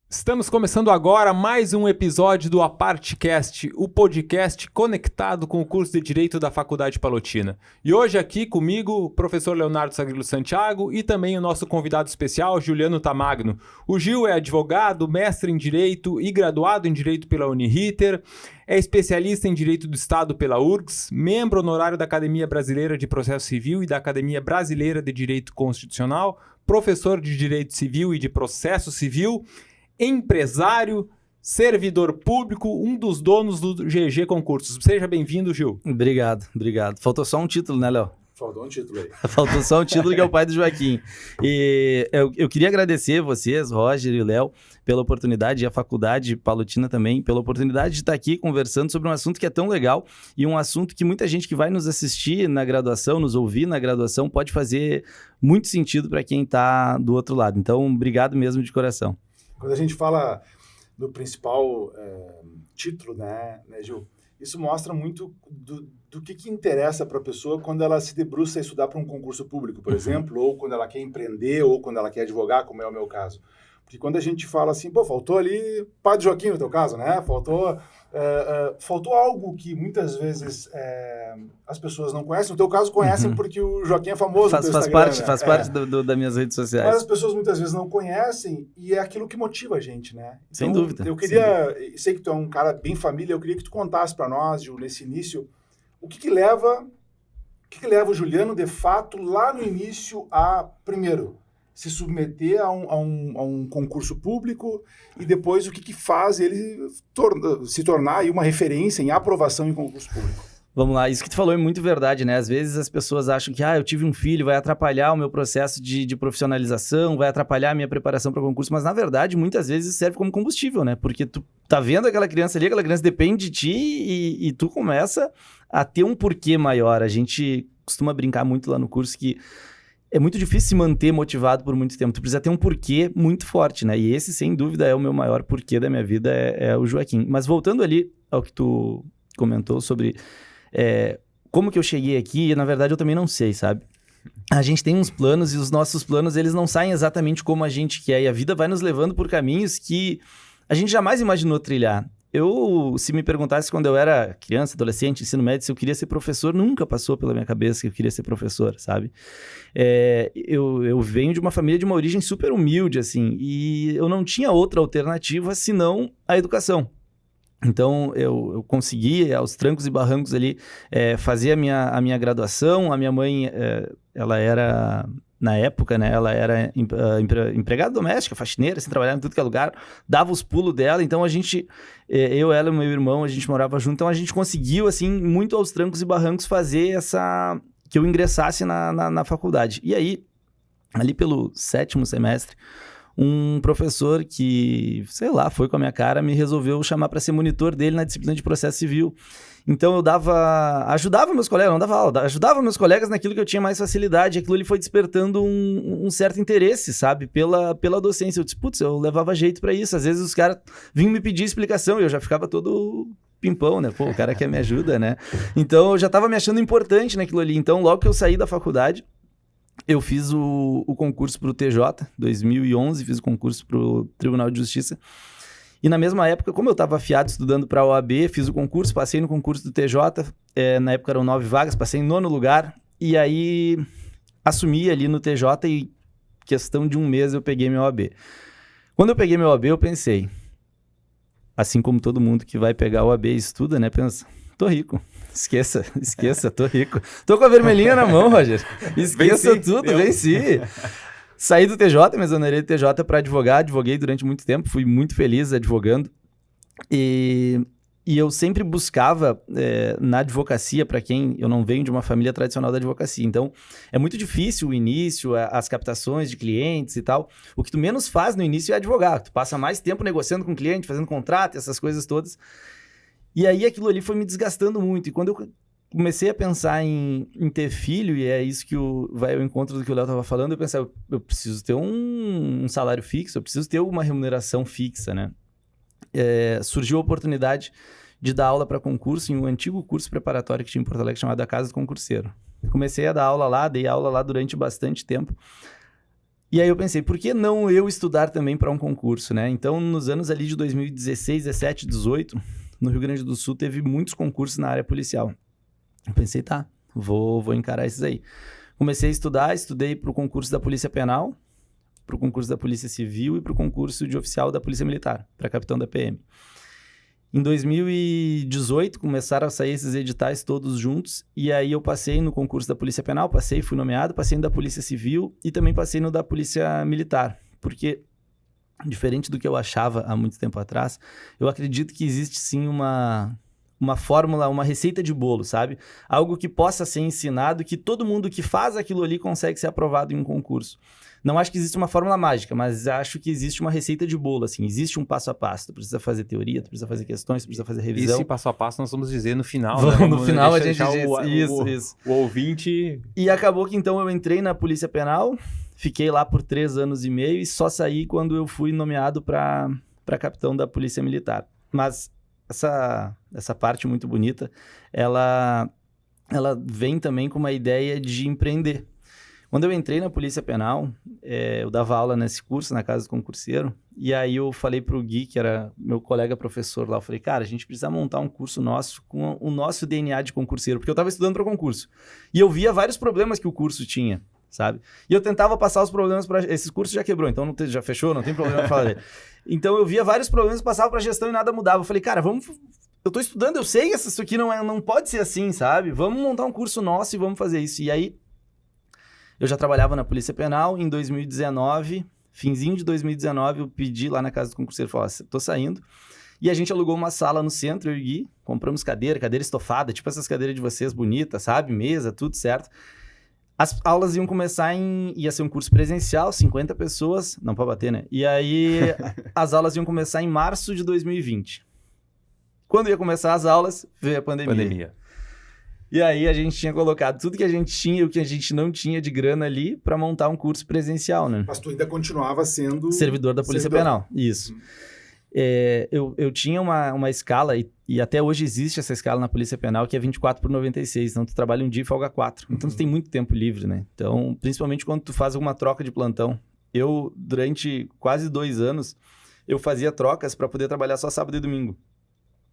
Estamos começando agora mais um episódio do AparteCast, o podcast conectado com o curso de Direito da Faculdade Palotina. E hoje aqui comigo o professor Leonardo Sagrilo Santiago e também o nosso convidado especial, Juliano Tamagno. O Gil é advogado, mestre em Direito e graduado em Direito pela Uniriter, é especialista em Direito do Estado pela URGS, membro honorário da Academia Brasileira de Processo Civil e da Academia Brasileira de Direito Constitucional, professor de Direito Civil e de Processo Civil, empresário, servidor público, um dos donos do GG Concursos. Seja bem-vindo, Gil. Obrigado. Faltou só um título, né, Léo? Faltou um título aí. Faltou só um título que é o pai do Joaquim. E eu queria agradecer vocês, Roger e Léo, pela oportunidade, e a Faculdade Palotina também, pela oportunidade de estar aqui conversando sobre um assunto que é tão legal e um assunto que muita gente que vai nos assistir na graduação, nos ouvir na graduação, pode fazer muito sentido para quem está do outro lado. Então, obrigado mesmo de coração. Quando a gente fala do principal título, né, Gil? Isso mostra muito do que interessa para a pessoa quando ela se debruça a estudar para um concurso público, por exemplo, ou quando ela quer empreender, ou quando ela quer advogar, como é o meu caso. Porque quando a gente fala assim, faltou ali Padre Joaquim no teu caso, né? Faltou algo que muitas vezes as pessoas não conhecem. No teu caso conhecem porque o Joaquim é famoso no teu Instagram. Faz parte das minhas redes sociais. Mas as pessoas muitas vezes não conhecem e é aquilo que motiva a gente, né? Então, sem dúvida. Eu queria, sei que tu é um cara bem família, eu queria que tu contasse para nós, Gil, nesse início, o que leva o Juliano, de fato, lá no início a, primeiro, se submeter a um concurso público e depois o que faz ele se tornar aí uma referência em aprovação em concurso público. Vamos lá, isso que tu falou é muito verdade, né? Às vezes as pessoas acham que eu tive um filho, vai atrapalhar o meu processo de profissionalização, vai atrapalhar a minha preparação para o concurso, mas na verdade muitas vezes serve como combustível, né? Porque tu tá vendo aquela criança ali, aquela criança depende de ti e tu começa a ter um porquê maior. A gente costuma brincar muito lá no curso que é muito difícil se manter motivado por muito tempo. Tu precisa ter um porquê muito forte, né? E esse, sem dúvida, é o meu maior porquê da minha vida, é o Joaquim. Mas voltando ali ao que tu comentou sobre como que eu cheguei aqui, na verdade eu também não sei, sabe? A gente tem uns planos e os nossos planos, eles não saem exatamente como a gente quer. E a vida vai nos levando por caminhos que a gente jamais imaginou trilhar. Se me perguntasse quando eu era criança, adolescente, ensino médio, se eu queria ser professor, nunca passou pela minha cabeça que eu queria ser professor, sabe? Eu venho de uma família de uma origem super humilde, assim, e eu não tinha outra alternativa senão a educação. Então, eu consegui, aos trancos e barrancos ali, fazer a minha graduação. A minha mãe, ela era... Na época, né, ela era empregada doméstica, faxineira, assim, trabalhava em tudo que é lugar, dava os pulos dela, então a gente, eu, ela e meu irmão, a gente morava junto, então a gente conseguiu, assim, muito aos trancos e barrancos fazer que eu ingressasse na faculdade. E aí, ali pelo 7º semestre, um professor que, sei lá, foi com a minha cara, me resolveu chamar para ser monitor dele na disciplina de processo civil. Então eu ajudava meus colegas, não dava aula, ajudava meus colegas naquilo que eu tinha mais facilidade. Aquilo ali foi despertando um certo interesse, sabe, pela docência. Eu disse, eu levava jeito para isso. Às vezes os caras vinham me pedir explicação e eu já ficava todo pimpão, né? O cara quer me ajuda, né? Então eu já estava me achando importante naquilo ali. Então logo que eu saí da faculdade, eu fiz o concurso para o TJ, 2011, fiz o concurso para o Tribunal de Justiça. E na mesma época, como eu estava afiado estudando para a OAB, fiz o concurso, passei no concurso do TJ, na época eram 9 vagas, passei em 9º lugar, e aí assumi ali no TJ e questão de um mês eu peguei meu OAB. Quando eu peguei meu OAB, eu pensei, assim como todo mundo que vai pegar o OAB e estuda, né, pensa, tô rico. Esqueça, tô rico. Tô com a vermelhinha na mão, Roger. Esqueça tudo, venci. Saí do TJ, me exonerei do TJ para advogar. Advoguei durante muito tempo, fui muito feliz advogando. E eu sempre buscava na advocacia, para quem eu não venho de uma família tradicional da advocacia. Então, é muito difícil o início, as captações de clientes e tal. O que tu menos faz no início é advogar. Tu passa mais tempo negociando com o cliente, fazendo contrato, essas coisas todas. E aí aquilo ali foi me desgastando muito. E quando eu comecei a pensar em ter filho, e é isso que vai ao encontro do que o Léo estava falando, eu pensei, eu preciso ter um salário fixo, eu preciso ter uma remuneração fixa, né? Surgiu a oportunidade de dar aula para concurso em um antigo curso preparatório que tinha em Porto Alegre chamado A Casa do Concurseiro. Comecei a dar aula lá, dei aula lá durante bastante tempo. E aí eu pensei, por que não eu estudar também para um concurso, né? Então, nos anos ali de 2016, 17, 18, no Rio Grande do Sul, teve muitos concursos na área policial. Eu pensei, tá, vou encarar esses aí. Comecei a estudar, estudei para o concurso da Polícia Penal, para o concurso da Polícia Civil e para o concurso de oficial da Polícia Militar, para capitão da PM. Em 2018, começaram a sair esses editais todos juntos, e aí eu passei no concurso da Polícia Penal, fui nomeado, passei no da Polícia Civil e também passei no da Polícia Militar, porque, diferente do que eu achava há muito tempo atrás, eu acredito que existe sim uma fórmula, uma receita de bolo, sabe? Algo que possa ser ensinado, que todo mundo que faz aquilo ali consegue ser aprovado em um concurso. Não acho que existe uma fórmula mágica, mas acho que existe uma receita de bolo, assim. Existe um passo a passo. Tu precisa fazer teoria, tu precisa fazer questões, tu precisa fazer revisão. Esse passo a passo nós vamos dizer no final, né? No final a gente diz isso. O ouvinte... E acabou que então eu entrei na Polícia Penal, fiquei lá por 3 anos e meio e só saí quando eu fui nomeado para capitão da Polícia Militar. Mas essa parte muito bonita, ela vem também com uma ideia de empreender. Quando eu entrei na Polícia Penal, eu dava aula nesse curso, na Casa do Concurseiro, e aí eu falei pro Gui, que era meu colega professor lá, eu falei, cara, a gente precisa montar um curso nosso com o nosso DNA de concurseiro, porque eu estava estudando para concurso. E eu via vários problemas que o curso tinha, sabe? E eu tentava passar os problemas para... Esse curso já quebrou, então já fechou, não tem problema em falar dele. Então eu via vários problemas, passava para gestão e nada mudava. Eu falei, cara, eu tô estudando, eu sei que isso aqui não pode ser assim, sabe? Vamos montar um curso nosso e vamos fazer isso. E aí, eu já trabalhava na Polícia Penal, em 2019, finzinho de 2019, eu pedi lá na Casa do Concurseiro, falei, tô saindo. E a gente alugou uma sala no centro, eu e o Gui, compramos cadeira estofada, tipo essas cadeiras de vocês, bonitas, sabe? Mesa, tudo certo. As aulas iam começar ia ser um curso presencial, 50 pessoas, não pode bater, né? E aí, as aulas iam começar em março de 2020. Quando ia começar as aulas, veio a pandemia. E aí, a gente tinha colocado tudo que a gente tinha e o que a gente não tinha de grana ali para montar um curso presencial, né? Mas tu ainda continuava sendo... Servidor da Polícia Penal, isso. Eu tinha uma escala, e até hoje existe essa escala na Polícia Penal, que é 24/96. Então, tu trabalha um dia e folga 4. Então, tu tem muito tempo livre, né? Então, principalmente quando tu faz alguma troca de plantão. Eu, durante quase 2 anos, eu fazia trocas para poder trabalhar só sábado e domingo.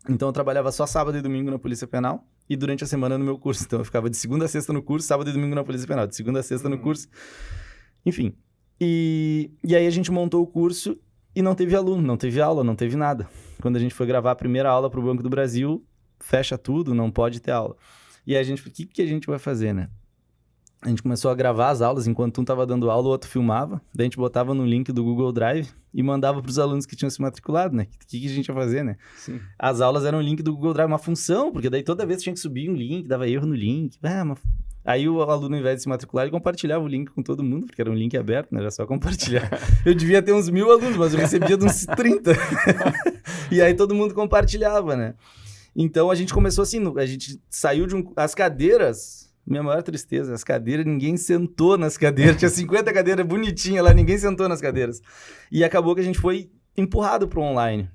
Então, eu trabalhava só sábado e domingo na Polícia Penal e durante a semana no meu curso. Então, eu ficava de segunda a sexta no curso, sábado e domingo na Polícia Penal. De segunda a sexta no curso. Enfim. E aí, a gente montou o curso e não teve aluno, não teve aula, não teve nada. Quando a gente foi gravar a primeira aula para o Banco do Brasil, fecha tudo, não pode ter aula. E aí, a gente falou, o que a gente vai fazer, né? A gente começou a gravar as aulas, enquanto um estava dando aula, o outro filmava. Daí a gente botava no link do Google Drive e mandava para os alunos que tinham se matriculado, né? O que a gente ia fazer, né? Sim. As aulas eram um link do Google Drive, uma função, porque daí toda vez tinha que subir um link, dava erro no link. Aí o aluno, ao invés de se matricular, ele compartilhava o link com todo mundo, porque era um link aberto, né? Era só compartilhar. Eu devia ter uns 1000 alunos, mas eu recebia de uns 30. E aí todo mundo compartilhava, né? Então a gente começou assim, a gente saiu de as cadeiras... Minha maior tristeza, as cadeiras, ninguém sentou nas cadeiras. Tinha 50 cadeiras bonitinhas lá, ninguém sentou nas cadeiras. E acabou que a gente foi empurrado para o online.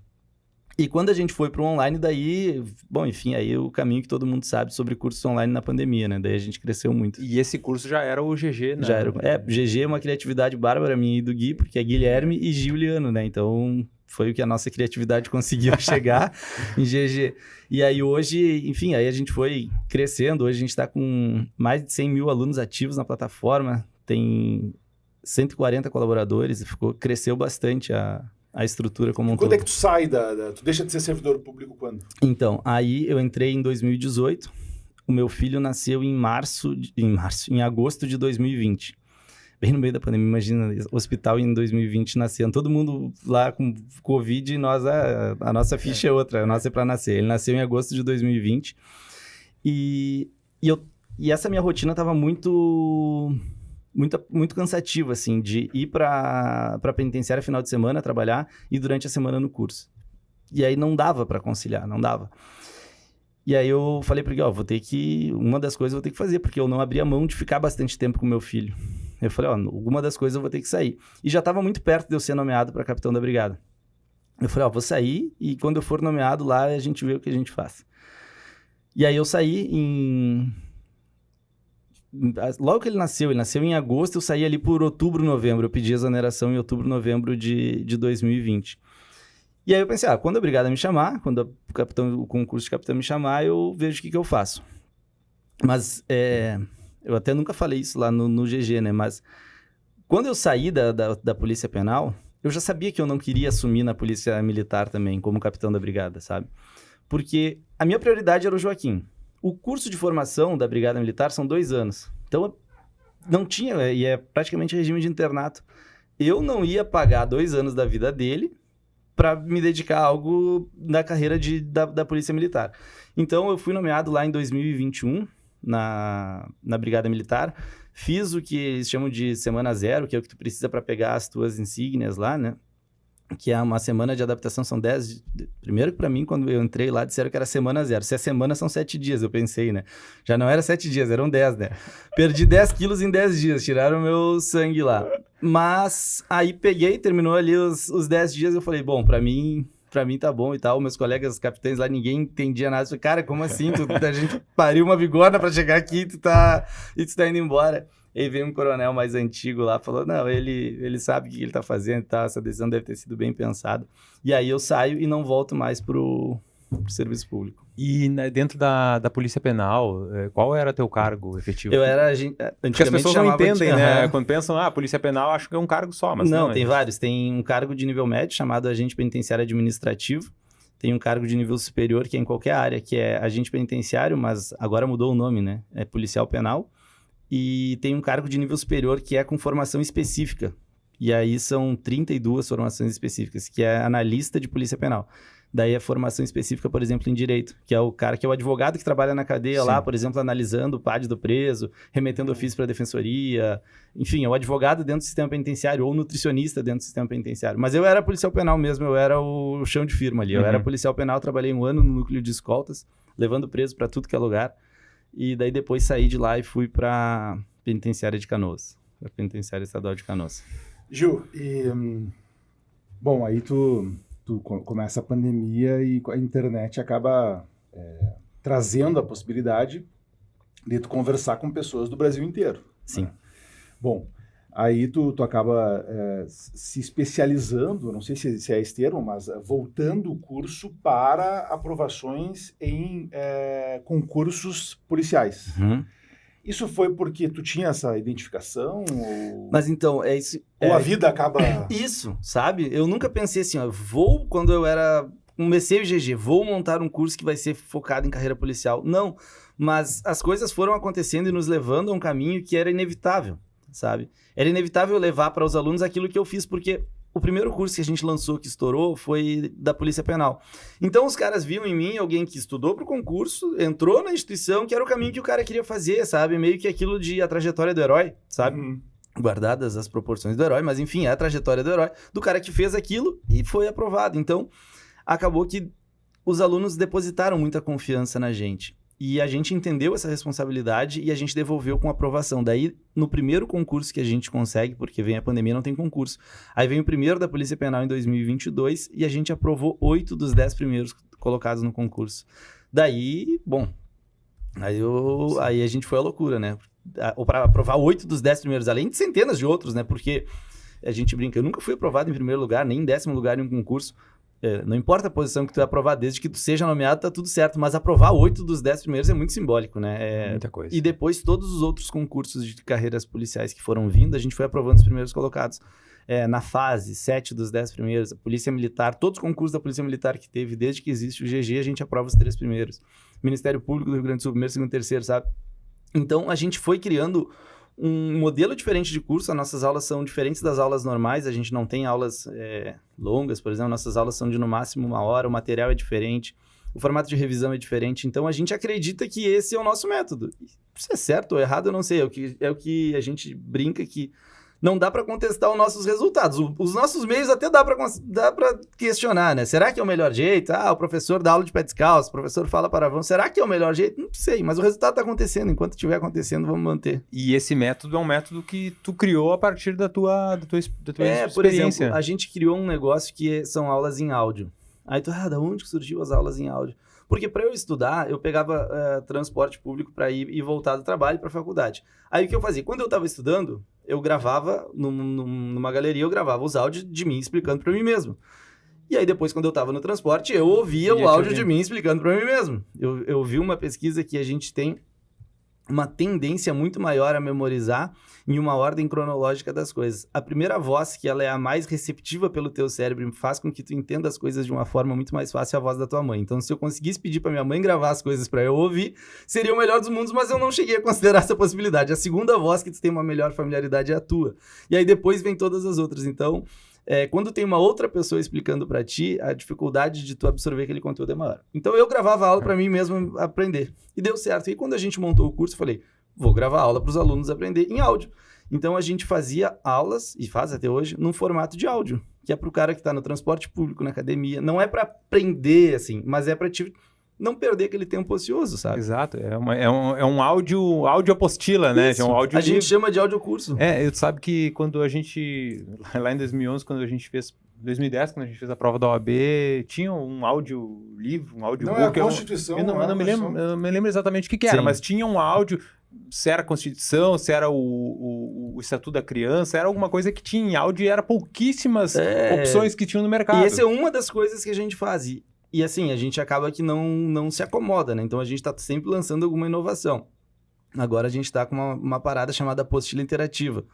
E quando a gente foi para o online, daí... Bom, enfim, aí o caminho que todo mundo sabe sobre cursos online na pandemia, né? Daí a gente cresceu muito. E esse curso já era o GG, né? Já era. GG é uma criatividade bárbara minha e do Gui, porque é Guilherme e Giuliano, né? Então... Foi o que a nossa criatividade conseguiu chegar em GG. E aí hoje, enfim, aí a gente foi crescendo. Hoje a gente está com mais de 100 mil alunos ativos na plataforma. Tem 140 colaboradores. Cresceu bastante a estrutura como um todo. Quando é que tu sai tu deixa de ser servidor público quando? Então, aí eu entrei em 2018. O meu filho nasceu em agosto de 2020. Bem no meio da pandemia, imagina, hospital em 2020 nascendo, todo mundo lá com Covid e nós, a nossa ficha é outra, a nossa é para nascer. Ele nasceu em agosto de 2020 e essa minha rotina estava muito cansativa, assim, de ir para penitenciária final de semana trabalhar e durante a semana no curso. E aí não dava para conciliar, não dava. E aí eu falei para ele, uma das coisas eu vou ter que fazer, porque eu não abria mão de ficar bastante tempo com meu filho. Eu falei, alguma das coisas eu vou ter que sair. E já estava muito perto de eu ser nomeado para capitão da brigada. Eu falei, vou sair e quando eu for nomeado lá, a gente vê o que a gente faz. E aí eu saí em Logo que ele nasceu em agosto, eu saí ali por outubro, novembro. Eu pedi exoneração em outubro, novembro de 2020. E aí eu pensei, quando a brigada me chamar, quando o concurso de capitão me chamar, eu vejo o que eu faço. Mas eu até nunca falei isso lá no GG, né? Mas quando eu saí da Polícia Penal, eu já sabia que eu não queria assumir na Polícia Militar também, como capitão da brigada, sabe? Porque a minha prioridade era o Joaquim. O curso de formação da Brigada Militar são 2 anos. Então, não tinha, e é praticamente regime de internato. Eu não ia pagar 2 anos da vida dele para me dedicar a algo na carreira da Polícia Militar. Então, eu fui nomeado lá em 2021 na Brigada Militar. Fiz o que eles chamam de semana zero, que é o que tu precisa para pegar as tuas insígnias lá, né? Que é uma semana de adaptação, são 10... Primeiro que para mim, quando eu entrei lá, disseram que era semana zero. Se é semana, são 7 dias, eu pensei, né? Já não era 7 dias, eram 10, né? Perdi 10 quilos em 10 dias, tiraram meu sangue lá. Mas aí terminou ali os 10 dias, eu falei, bom, para mim tá bom e tal. Meus colegas capitães lá, ninguém entendia nada. Eu falei, cara, como assim? A gente pariu uma bigorna para chegar aqui e tu tá indo embora. Aí veio um coronel mais antigo lá, falou, não, ele sabe o que ele tá fazendo e tal, essa decisão deve ter sido bem pensada. E aí eu saio e não volto mais pro serviço público. E dentro da Polícia Penal, qual era teu cargo efetivo? Eu era Porque as pessoas não entendem, né? Quando pensam, Polícia Penal, acho que é um cargo só, mas não. Não, tem vários. Tem um cargo de nível médio, chamado agente penitenciário administrativo. Tem um cargo de nível superior, que é em qualquer área, que é agente penitenciário, mas agora mudou o nome, né? É policial penal. E tem um cargo de nível superior que é com formação específica. E aí são 32 formações específicas, que é analista de polícia penal. Daí a formação específica, por exemplo, em direito, que é o cara que é o advogado que trabalha na cadeia lá, por exemplo, analisando o PAD do preso, remetendo ofício para a defensoria. Enfim, é o advogado dentro do sistema penitenciário ou nutricionista dentro do sistema penitenciário. Mas eu era policial penal mesmo, eu era o chão de firma ali. Eu era policial penal, trabalhei 1 ano no núcleo de escoltas, levando preso para tudo que é lugar. E daí depois saí de lá e fui para penitenciária de Canoas, para penitenciária estadual de Canoas. Gil, bom, aí tu começa a pandemia e a internet acaba trazendo a possibilidade de tu conversar com pessoas do Brasil inteiro. Sim. Né? Bom, aí tu acaba se especializando, não sei se é esse termo, mas voltando o curso para aprovações em concursos policiais. Isso foi porque tu tinha essa identificação? Mas então, é isso... Ou a vida acaba... Isso, sabe? Eu nunca pensei assim, quando eu comecei o GG, vou montar um curso que vai ser focado em carreira policial. Não, mas as coisas foram acontecendo e nos levando a um caminho que era inevitável, sabe? Era inevitável levar para os alunos aquilo que eu fiz, porque o primeiro curso que a gente lançou, que estourou, foi da Polícia Penal. Então, os caras viam em mim alguém que estudou para o concurso, entrou na instituição, que era o caminho que o cara queria fazer, sabe? Meio que aquilo de a trajetória do herói, sabe? Guardadas as proporções do herói, mas enfim, é a trajetória do herói, do cara que fez aquilo e foi aprovado. Então, acabou que os alunos depositaram muita confiança na gente. E a gente entendeu essa responsabilidade e a gente devolveu com aprovação. Daí, no primeiro concurso que a gente consegue, porque vem a pandemia, não tem concurso. Aí vem o primeiro da Polícia Penal em 2022 e a gente aprovou 8 dos 10 primeiros colocados no concurso. Daí, bom, aí a gente foi à loucura, né? Para aprovar 8 dos 10 primeiros, além de centenas de outros, né? Porque a gente brinca, eu nunca fui aprovado em primeiro lugar, nem em 10º lugar em um concurso. Não importa a posição que tu vai aprovar, desde que tu seja nomeado, tá tudo certo. Mas aprovar 8 dos 10 primeiros é muito simbólico, né? Muita coisa. E depois, todos os outros concursos de carreiras policiais que foram vindo, a gente foi aprovando os primeiros colocados. Na fase, 7 dos 10 primeiros. A Polícia Militar, todos os concursos da Polícia Militar que teve, desde que existe o GG, a gente aprova os 3 primeiros. Ministério Público do Rio Grande do Sul, primeiro, segundo, terceiro, sabe? Então, a gente foi criando um modelo diferente de curso. As nossas aulas são diferentes das aulas normais, a gente não tem aulas longas, por exemplo, nossas aulas são de no máximo 1 hora, o material é diferente, o formato de revisão é diferente, então a gente acredita que esse é o nosso método. Se é certo ou errado, eu não sei, é o que a gente brinca que não dá para contestar os nossos resultados. Os nossos meios até dá para questionar, né? Será que é o melhor jeito? O professor dá aula de pé descalço, o professor fala palavrão. Será que é o melhor jeito? Não sei, mas o resultado está acontecendo. Enquanto estiver acontecendo, vamos manter. E esse método é um método que tu criou a partir da tua experiência. Por exemplo, a gente criou um negócio que são aulas em áudio. Aí tu, da onde que surgiu as aulas em áudio? Porque para eu estudar, eu pegava transporte público para ir e voltar do trabalho para a faculdade. Aí o que eu fazia? Quando eu estava estudando, eu gravava, numa galeria, eu gravava os áudios de mim explicando para mim mesmo. E aí depois, quando eu estava no transporte, eu ouvia o áudio de mim explicando para mim mesmo. Eu vi uma pesquisa que a gente tem uma tendência muito maior a memorizar em uma ordem cronológica das coisas. A primeira voz, que ela é a mais receptiva pelo teu cérebro e faz com que tu entenda as coisas de uma forma muito mais fácil, é a voz da tua mãe. Então, se eu conseguisse pedir para minha mãe gravar as coisas para eu ouvir, seria o melhor dos mundos, mas eu não cheguei a considerar essa possibilidade. A segunda voz que tu tem uma melhor familiaridade é a tua. E aí depois vem todas as outras. Então, quando tem uma outra pessoa explicando para ti, a dificuldade de tu absorver aquele conteúdo é maior. Então, eu gravava aula para mim mesmo aprender. E deu certo. E quando a gente montou o curso, eu falei, vou gravar aula para os alunos aprender em áudio. Então, a gente fazia aulas, e faz até hoje, num formato de áudio, que é para o cara que está no transporte público, na academia. Não é para aprender, assim, mas é para te não perder aquele tempo ocioso, sabe? Exato. É um áudio apostila, né? Isso. É um áudio a gente chama de audiocurso. Tu sabe que quando a gente, lá em 2011, quando a gente fez, 2010, quando a gente fez a prova da OAB, tinha um áudio livro, um audiobook. Não, é a Constituição. Eu não me lembro exatamente o que era, mas tinha um áudio, se era a Constituição, se era o Estatuto da Criança, era alguma coisa que tinha em áudio e era pouquíssimas opções que tinham no mercado. E essa é uma das coisas que a gente faz. E assim, a gente acaba que não se acomoda, né? Então a gente está sempre lançando alguma inovação. Agora a gente está com uma parada chamada apostila interativa.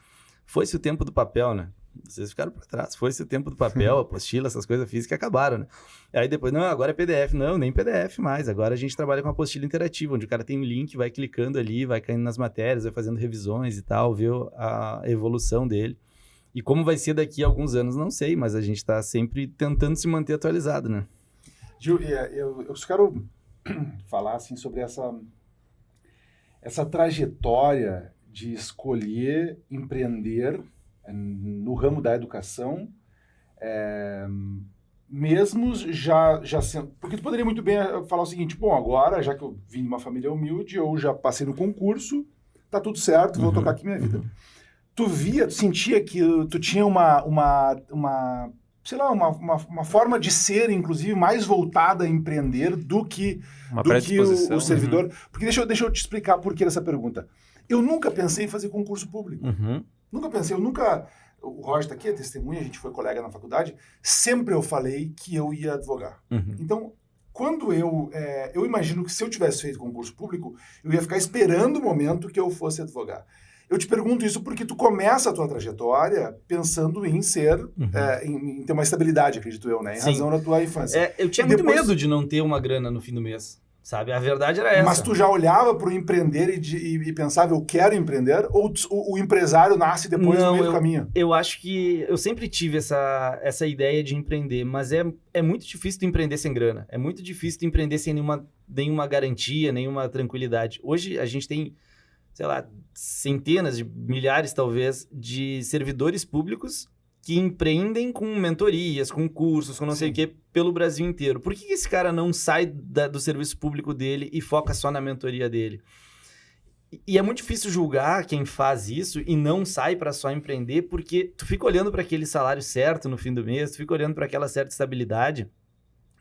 Foi-se o tempo do papel, né? Vocês ficaram para trás. Foi-se o tempo do papel, apostila, essas coisas físicas acabaram, né? Aí depois, não, agora é PDF. Não, nem PDF mais. Agora a gente trabalha com apostila interativa, onde o cara tem um link, vai clicando ali, vai caindo nas matérias, vai fazendo revisões e tal, vê a evolução dele. E como vai ser daqui a alguns anos, não sei, mas a gente está sempre tentando se manter atualizado, né? Gil, eu só quero falar assim, sobre essa trajetória de escolher empreender no ramo da educação, mesmo já sendo... Porque tu poderia muito bem falar o seguinte, bom, agora, já que eu vim de uma família humilde, eu já passei no concurso, tá tudo certo, vou tocar aqui minha vida. Tu sentia que tu tinha uma forma de ser, inclusive, mais voltada a empreender do que o servidor. Porque deixa eu te explicar por que dessa pergunta. Eu nunca pensei em fazer concurso público. Nunca pensei, o Roger está aqui, é testemunha, a gente foi colega na faculdade, sempre eu falei que eu ia advogar. Então, quando eu imagino que se eu tivesse feito concurso público, eu ia ficar esperando o momento que eu fosse advogar. Eu te pergunto isso porque tu começa a tua trajetória pensando em ser, em ter uma estabilidade, acredito eu, né? Em razão da tua infância. Eu tinha muito medo de não ter uma grana no fim do mês, sabe? A verdade era essa. Mas tu já olhava para o empreender e pensava, eu quero empreender? Ou o empresário nasce depois no meio do caminho? Eu acho que eu sempre tive essa ideia de empreender, mas é muito difícil tu empreender sem grana. É muito difícil tu empreender sem nenhuma garantia, nenhuma tranquilidade. Hoje a gente tem, sei lá, centenas de milhares, talvez, de servidores públicos que empreendem com mentorias, com cursos, com não sei o quê, pelo Brasil inteiro. Por que esse cara não sai do serviço público dele e foca só na mentoria dele? E é muito difícil julgar quem faz isso e não sai para só empreender, porque tu fica olhando para aquele salário certo no fim do mês, tu fica olhando para aquela certa estabilidade.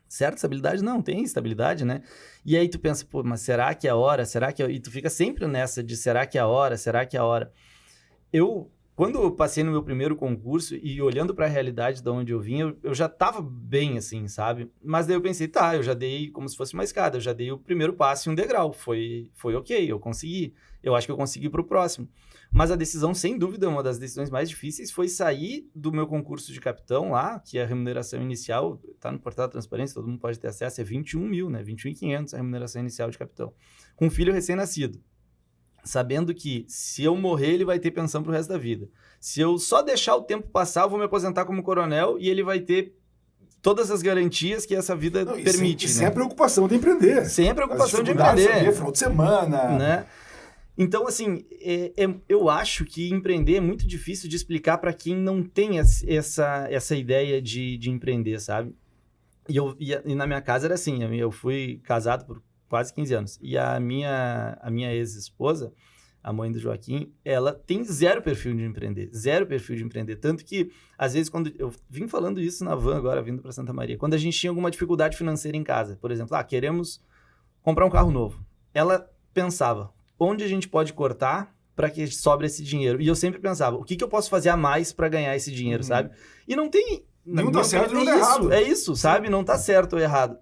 Certa estabilidade? Não, tem estabilidade, né? E aí tu pensa, pô, mas será que é a hora? E tu fica sempre nessa de será que é a hora? Será que é a hora? Quando eu passei no meu primeiro concurso e olhando para a realidade de onde eu vim, eu já estava bem assim, sabe? Mas daí eu pensei, eu já dei como se fosse uma escada, eu já dei o primeiro passo em um degrau, foi ok, eu consegui. Eu acho que eu consegui para o próximo. Mas a decisão, sem dúvida, uma das decisões mais difíceis foi sair do meu concurso de capitão lá, que a remuneração inicial, está no portal da transparência, todo mundo pode ter acesso, é 21 mil, né? 21.500 a remuneração inicial de capitão. Com um filho recém-nascido. Sabendo que se eu morrer, ele vai ter pensão pro resto da vida. Se eu só deixar o tempo passar, eu vou me aposentar como coronel e ele vai ter todas as garantias que essa vida permite. Sem a preocupação de empreender. Sem a preocupação de empreender. Final de semana. Né? Então, assim, eu acho que empreender é muito difícil de explicar para quem não tem essa ideia de empreender, sabe? E na minha casa era assim, eu fui casado por quase 15 anos. E a minha ex-esposa, a mãe do Joaquim, ela tem zero perfil de empreender. Zero perfil de empreender. Tanto que, às vezes, quando eu vim falando isso na van agora, vindo para Santa Maria, quando a gente tinha alguma dificuldade financeira em casa, por exemplo, queremos comprar um carro novo. Ela pensava, onde a gente pode cortar para que sobre esse dinheiro? E eu sempre pensava, o que eu posso fazer a mais para ganhar esse dinheiro, sabe? E não tem... Não tá certo, não tá errado. É isso, sabe? Não tá certo ou errado.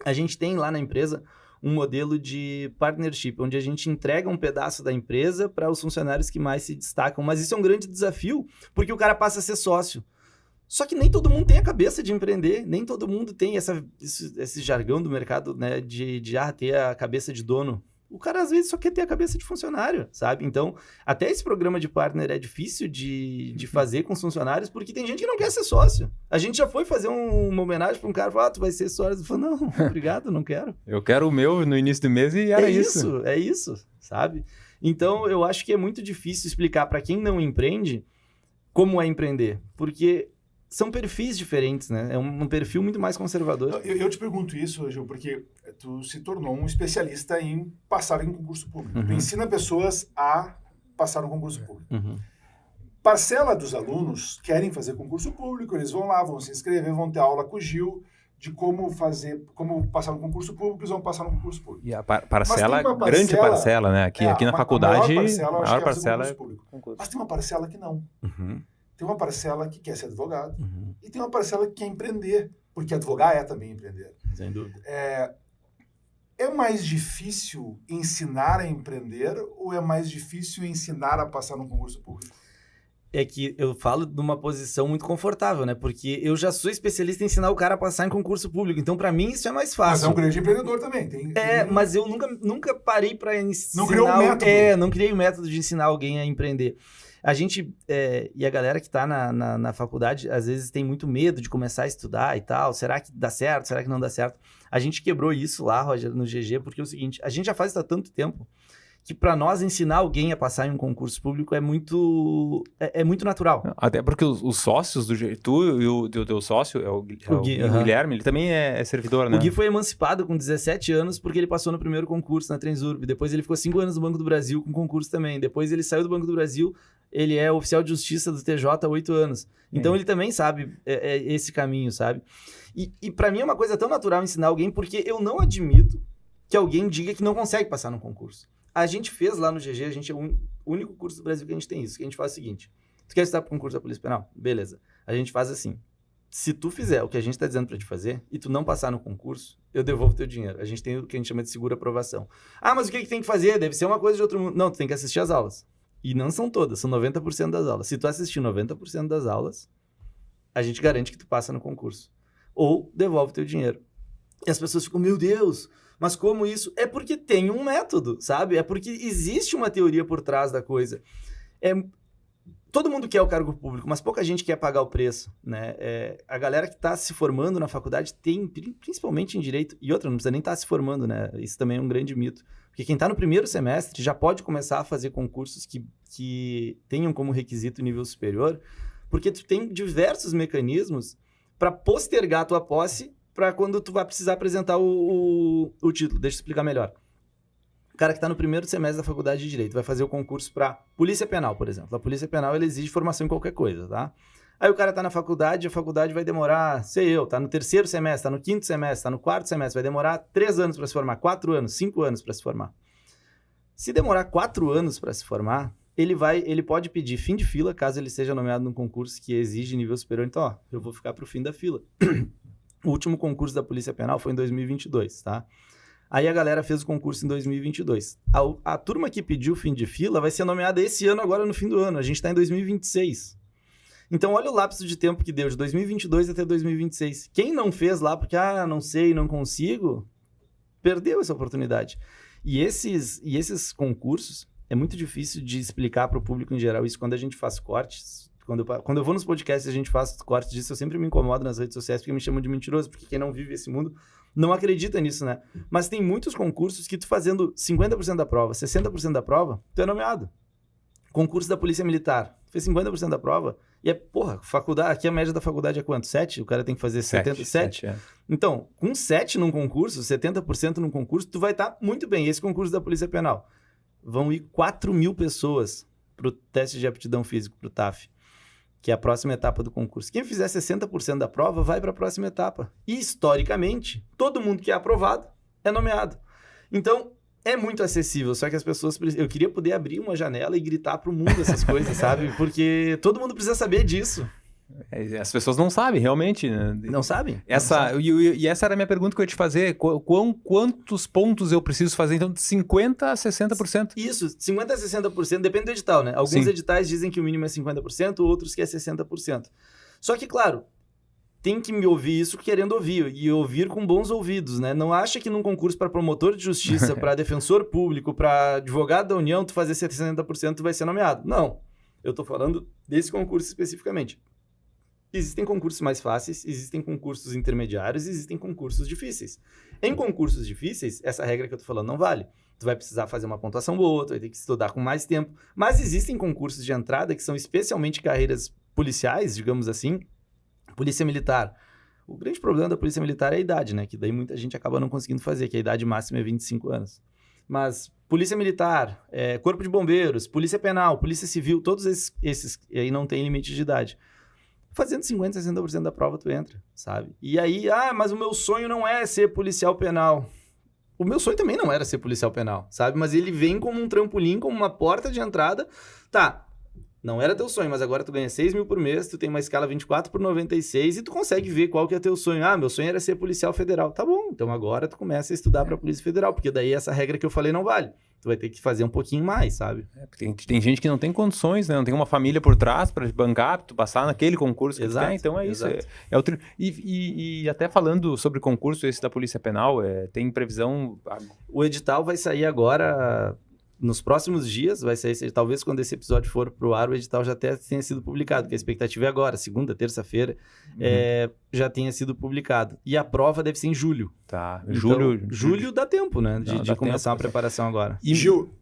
A gente tem lá na empresa um modelo de partnership, onde a gente entrega um pedaço da empresa para os funcionários que mais se destacam. Mas isso é um grande desafio, porque o cara passa a ser sócio. Só que nem todo mundo tem a cabeça de empreender, nem todo mundo tem esse jargão do mercado, né, de ter a cabeça de dono. O cara, às vezes, só quer ter a cabeça de funcionário, sabe? Então, até esse programa de partner é difícil de fazer com os funcionários, porque tem gente que não quer ser sócio. A gente já foi fazer uma homenagem para um cara, falou, tu vai ser sócio. Eu falei, não, obrigado, não quero. Eu quero o meu no início do mês e era isso. É isso, sabe? Então, eu acho que é muito difícil explicar para quem não empreende como é empreender, porque são perfis diferentes, né? É um perfil muito mais conservador. Eu te pergunto isso, Gil, porque tu se tornou um especialista em passar em concurso público. Tu ensina pessoas a passar no concurso público. Parcela dos alunos querem fazer concurso público, eles vão lá, vão se inscrever, vão ter aula com o Gil de como passar no concurso público, eles vão passar no concurso público. E a parcela, grande parcela, né? Aqui na faculdade, a maior parcela é concurso. Mas tem uma parcela que não. Tem uma parcela que quer ser advogado e tem uma parcela que quer empreender, porque advogar é também empreender. Sem dúvida. É mais difícil ensinar a empreender ou é mais difícil ensinar a passar num concurso público? É que eu falo de uma posição muito confortável, né? Porque eu já sou especialista em ensinar o cara a passar em concurso público. Então, para mim, isso é mais fácil. Mas é um grande empreendedor também. Mas eu nunca parei para ensinar... Não criou um método. Não criei o método de ensinar alguém a empreender. A gente, e a galera que está na faculdade, às vezes tem muito medo de começar a estudar e tal. Será que dá certo? Será que não dá certo? A gente quebrou isso lá, Roger, no GG, porque é o seguinte, a gente já faz isso há tanto tempo que para nós ensinar alguém a passar em um concurso público é muito natural. Até porque os sócios, tu e o teu sócio, o Guilherme, ele também é servidor, né? O Gui foi emancipado com 17 anos porque ele passou no primeiro concurso na Transurb. Depois ele ficou 5 anos no Banco do Brasil com concurso também. Depois ele saiu do Banco do Brasil, ele é oficial de justiça do TJ há 8 anos. Então ele também sabe esse caminho, sabe? E para mim é uma coisa tão natural ensinar alguém porque eu não admito que alguém diga que não consegue passar no concurso. A gente fez lá no GG, a gente é o único curso do Brasil que a gente tem isso, que a gente faz o seguinte, tu quer estudar para o concurso da Polícia Penal? Beleza. A gente faz assim, se tu fizer o que a gente está dizendo para te fazer e tu não passar no concurso, eu devolvo teu dinheiro. A gente tem o que a gente chama de segura aprovação. Mas o que tem que fazer? Deve ser uma coisa de outro mundo. Não, tu tem que assistir as aulas. E não são todas, são 90% das aulas. Se tu assistir 90% das aulas, a gente garante que tu passa no concurso. Ou devolve teu dinheiro. E as pessoas ficam, meu Deus... Mas como isso? É porque tem um método, sabe? É porque existe uma teoria por trás da coisa. Todo mundo quer o cargo público, mas pouca gente quer pagar o preço, né? A galera que está se formando na faculdade tem, principalmente em direito, e outra, não precisa nem estar se formando, né? Isso também é um grande mito. Porque quem está no primeiro semestre já pode começar a fazer concursos que tenham como requisito o nível superior, porque tu tem diversos mecanismos para postergar a tua posse para quando tu vai precisar apresentar o título. Deixa eu explicar melhor. O cara que está no primeiro semestre da faculdade de Direito vai fazer o concurso para Polícia Penal, por exemplo. A Polícia Penal, ela exige formação em qualquer coisa, tá? Aí o cara está na faculdade, a faculdade vai demorar, tá no terceiro semestre, tá no quinto semestre, tá no quarto semestre, vai demorar 3 anos para se formar, 4 anos, 5 anos para se formar. Se demorar 4 anos para se formar, ele pode pedir fim de fila, caso ele seja nomeado num concurso que exige nível superior. Então, eu vou ficar para o fim da fila. O último concurso da Polícia Penal foi em 2022, tá? Aí a galera fez o concurso em 2022. A turma que pediu fim de fila vai ser nomeada esse ano, agora no fim do ano. A gente está em 2026. Então, olha o lapso de tempo que deu, de 2022 até 2026. Quem não fez lá porque, não sei, não consigo, perdeu essa oportunidade. E esses concursos, é muito difícil de explicar para o público em geral isso quando a gente faz cortes. Quando eu vou nos podcasts e a gente faz cortes disso, eu sempre me incomodo nas redes sociais porque me chamam de mentiroso, porque quem não vive esse mundo não acredita nisso, né? Mas tem muitos concursos que tu fazendo 50% da prova, 60% da prova, tu é nomeado. Concurso da Polícia Militar, tu fez 50% da prova e faculdade, aqui a média da faculdade é quanto? 7? O cara tem que fazer 77? Então, com 7 num concurso, 70% num concurso, tu vai estar muito bem. Esse concurso da Polícia Penal. vão ir 4.000 pessoas para o teste de aptidão físico, para o TAF, que é a próxima etapa do concurso. Quem fizer 60% da prova vai para a próxima etapa. E, historicamente, todo mundo que é aprovado é nomeado. Então, é muito acessível, só que as pessoas... Eu queria poder abrir uma janela e gritar para o mundo essas coisas, sabe? Porque todo mundo precisa saber disso. As pessoas não sabem, realmente. Né? Não sabem? E essa era a minha pergunta que eu ia te fazer. Quantos pontos eu preciso fazer? Então, de 50% a 60%? Isso, 50% a 60%, depende do edital, né? Alguns editais dizem que o mínimo é 50%, outros que é 60%. Só que, claro, tem que me ouvir isso querendo ouvir, e ouvir com bons ouvidos, né? Não acha que num concurso para promotor de justiça, para defensor público, para advogado da União, tu fazer 60% tu vai ser nomeado. Não, eu tô falando desse concurso especificamente. Existem concursos mais fáceis, existem concursos intermediários, existem concursos difíceis. Em concursos difíceis, essa regra que eu tô falando não vale. Tu vai precisar fazer uma pontuação boa, tu vai ter que estudar com mais tempo. Mas existem concursos de entrada que são especialmente carreiras policiais, digamos assim. Polícia Militar. O grande problema da Polícia Militar é a idade, né? Que daí muita gente acaba não conseguindo fazer, que a idade máxima é 25 anos. Mas Polícia Militar, Corpo de Bombeiros, Polícia Penal, Polícia Civil, todos esses aí não tem limite de idade. Fazendo 50%, 60% da prova, tu entra, sabe? E aí, mas o meu sonho não é ser policial penal. O meu sonho também não era ser policial penal, sabe? Mas ele vem como um trampolim, como uma porta de entrada. Tá, não era teu sonho, mas agora tu ganha 6 mil por mês, tu tem uma escala 24/96 e tu consegue ver qual que é teu sonho. Meu sonho era ser policial federal. Tá bom, então agora tu começa a estudar pra Polícia Federal, porque daí essa regra que eu falei não vale. Tu vai ter que fazer um pouquinho mais, sabe? Tem gente que não tem condições, né? Não tem uma família por trás para bancar, tu passar naquele concurso que tu quer. Então é isso. E até falando sobre concurso esse da Polícia Penal, tem previsão... O edital vai sair agora... Nos próximos dias, vai sair, talvez quando esse episódio for pro ar, o edital já até tenha sido publicado, porque a expectativa é agora, segunda, terça-feira, já tenha sido publicado. E a prova deve ser em julho. Tá, então, julho dá tempo, né, de começar a preparação agora. E Gil...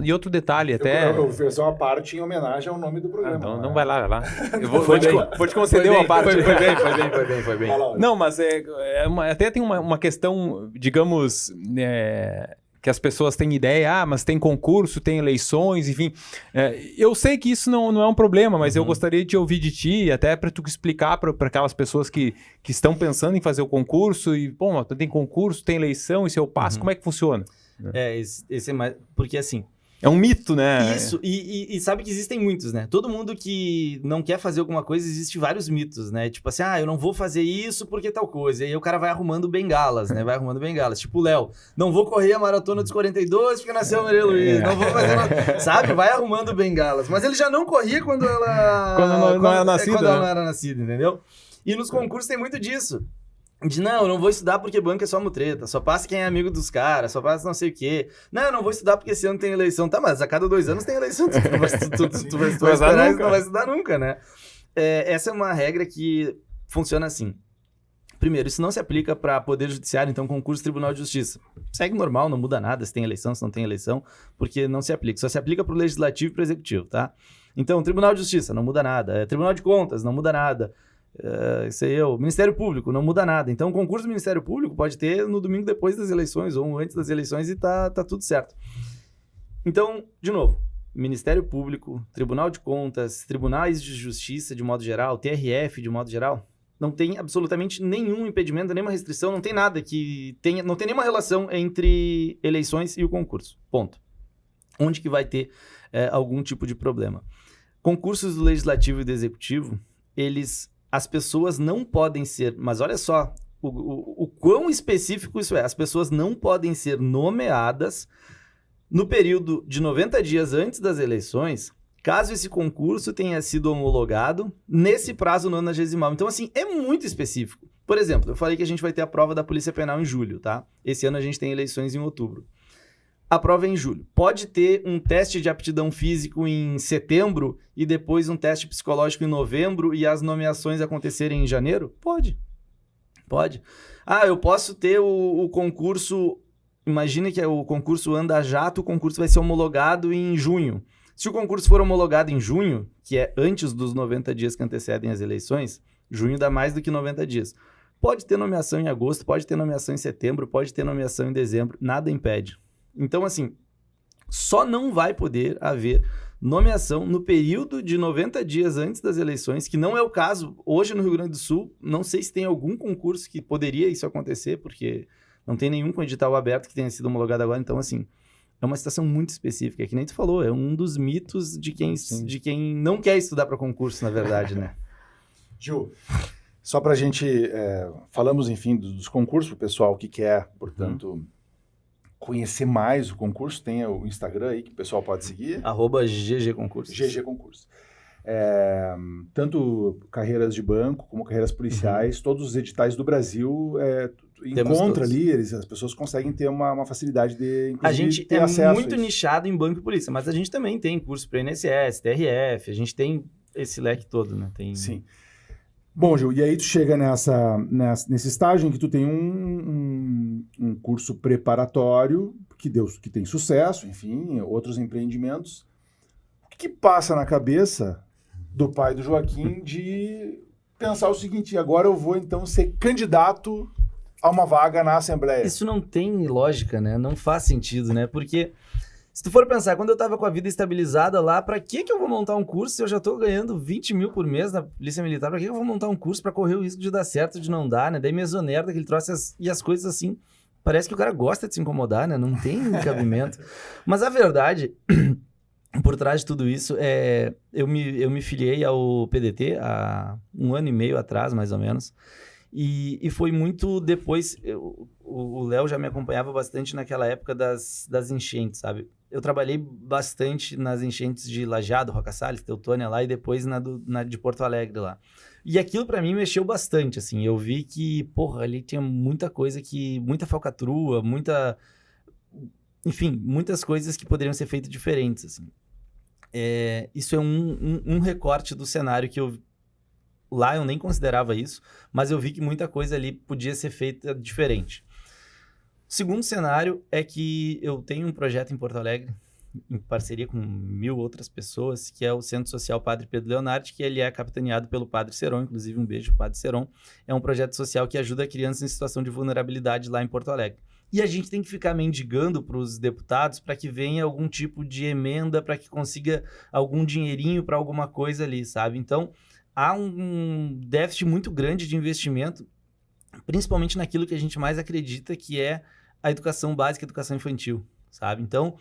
E outro detalhe, até... Eu fiz uma parte em homenagem ao nome do programa. Então, não vai lá. Eu vou te conceder uma parte. Foi bem. Não, mas até tem uma questão, digamos... que as pessoas têm ideia, mas tem concurso, tem eleições, enfim. Eu sei que isso não é um problema, mas eu gostaria de ouvir de ti, até para tu explicar para aquelas pessoas que estão pensando em fazer o concurso e, bom, tem concurso, tem eleição, e se eu passo, como é que funciona? Esse é mais... Porque, assim... É um mito, né? Isso, e sabe que existem muitos, né? Todo mundo que não quer fazer alguma coisa, existe vários mitos, né? Tipo assim, eu não vou fazer isso porque tal coisa. E aí o cara vai arrumando bengalas, né? Tipo o Léo, não vou correr a maratona dos 42 porque nasceu a Maria Luísa. Não vou fazer nada. Sabe? Vai arrumando bengalas. Mas ele já não corria quando ela... Quando não era nascida. Quando ela não era nascida, entendeu? E nos concursos tem muito disso. Eu não vou estudar porque banco é só mutreta, só passa quem é amigo dos caras, só passa não sei o quê. Não, eu não vou estudar porque esse ano tem eleição. Tá, mas a cada 2 anos tem eleição, tu vai esperar e não vai estudar nunca, né? Essa é uma regra que funciona assim. Primeiro, isso não se aplica para Poder Judiciário, então concurso Tribunal de Justiça. Segue normal, não muda nada se tem eleição, se não tem eleição, porque não se aplica. Só se aplica para o Legislativo e para o Executivo, tá? Então, Tribunal de Justiça, não muda nada. Tribunal de Contas, não muda nada. Ministério Público, não muda nada. Então, o concurso do Ministério Público pode ter no domingo depois das eleições ou antes das eleições e tá tudo certo. Então, de novo, Ministério Público, Tribunal de Contas, Tribunais de Justiça de modo geral, TRF de modo geral, não tem absolutamente nenhum impedimento, nenhuma restrição, não tem nada que tenha, não tem nenhuma relação entre eleições e o concurso. Ponto. Onde que vai ter algum tipo de problema? Concursos do Legislativo e do Executivo, as pessoas não podem ser, mas olha só o quão específico isso é, as pessoas não podem ser nomeadas no período de 90 dias antes das eleições, caso esse concurso tenha sido homologado nesse prazo 90º. Então, assim, é muito específico. Por exemplo, eu falei que a gente vai ter a prova da Polícia Penal em julho, tá? Esse ano a gente tem eleições em outubro. A prova é em julho. Pode ter um teste de aptidão físico em setembro e depois um teste psicológico em novembro e as nomeações acontecerem em janeiro? Pode. Eu posso ter o concurso... Imagine que o concurso anda jato, o concurso vai ser homologado em junho. Se o concurso for homologado em junho, que é antes dos 90 dias que antecedem as eleições, junho dá mais do que 90 dias. Pode ter nomeação em agosto, pode ter nomeação em setembro, pode ter nomeação em dezembro, nada impede. Então, assim, Só não vai poder haver nomeação no período de 90 dias antes das eleições, que não é o caso hoje no Rio Grande do Sul. Não sei se tem algum concurso que poderia isso acontecer, porque não tem nenhum com edital aberto que tenha sido homologado agora. Então, assim, é uma situação muito específica, que nem tu falou, é um dos mitos de quem não quer estudar para concurso, na verdade, né? Gil, só para a gente, falamos, enfim, dos concursos, para o pessoal que quer, portanto, conhecer mais o concurso, tem o Instagram aí que o pessoal pode seguir. @ggconcursos. GG Concursos. Tanto carreiras de banco como carreiras policiais, todos os editais do Brasil encontra ali, as pessoas conseguem ter uma facilidade de, inclusive, a gente ter acesso muito nichado em banco e polícia, mas a gente também tem curso para INSS, TRF, a gente tem esse leque todo, né? Sim. Bom, Gil, e aí tu chega nesse estágio em que tu tem um curso preparatório que tem sucesso, enfim, outros empreendimentos. O que passa na cabeça do pai do Joaquim de pensar o seguinte: agora eu vou então ser candidato a uma vaga na Assembleia? Isso não tem lógica, né? Não faz sentido, né? Porque se tu for pensar, quando eu tava com a vida estabilizada lá, pra que eu vou montar um curso se eu já tô ganhando 20 mil por mês na Polícia Militar? Pra que eu vou montar um curso pra correr o risco de dar certo, de não dar, né? Daí me exonera daquele troço e as coisas assim. Parece que o cara gosta de se incomodar, né? Não tem cabimento. Mas a verdade, por trás de tudo isso, eu me filiei ao PDT há 1 ano e meio atrás, mais ou menos. E foi muito depois... O Léo já me acompanhava bastante naquela época das enchentes, sabe? Eu trabalhei bastante nas enchentes de Lajeado, Roca Salles, Teutônia lá, e depois na de Porto Alegre lá. E aquilo pra mim mexeu bastante, assim. Eu vi que, porra, ali tinha muita coisa muita falcatrua, enfim, muitas coisas que poderiam ser feitas diferentes, assim. Isso é um recorte do cenário que lá eu nem considerava isso, mas eu vi que muita coisa ali podia ser feita diferente. O segundo cenário é que eu tenho um projeto em Porto Alegre, em parceria com 1000 outras pessoas, que é o Centro Social Padre Pedro Leonardi, que ele é capitaneado pelo Padre Seron, inclusive um beijo, Padre Seron. É um projeto social que ajuda crianças em situação de vulnerabilidade lá em Porto Alegre. E a gente tem que ficar mendigando para os deputados para que venha algum tipo de emenda, para que consiga algum dinheirinho para alguma coisa ali, sabe? Então, há um déficit muito grande de investimento, principalmente naquilo que a gente mais acredita, que é a educação básica, a educação infantil, sabe? Então,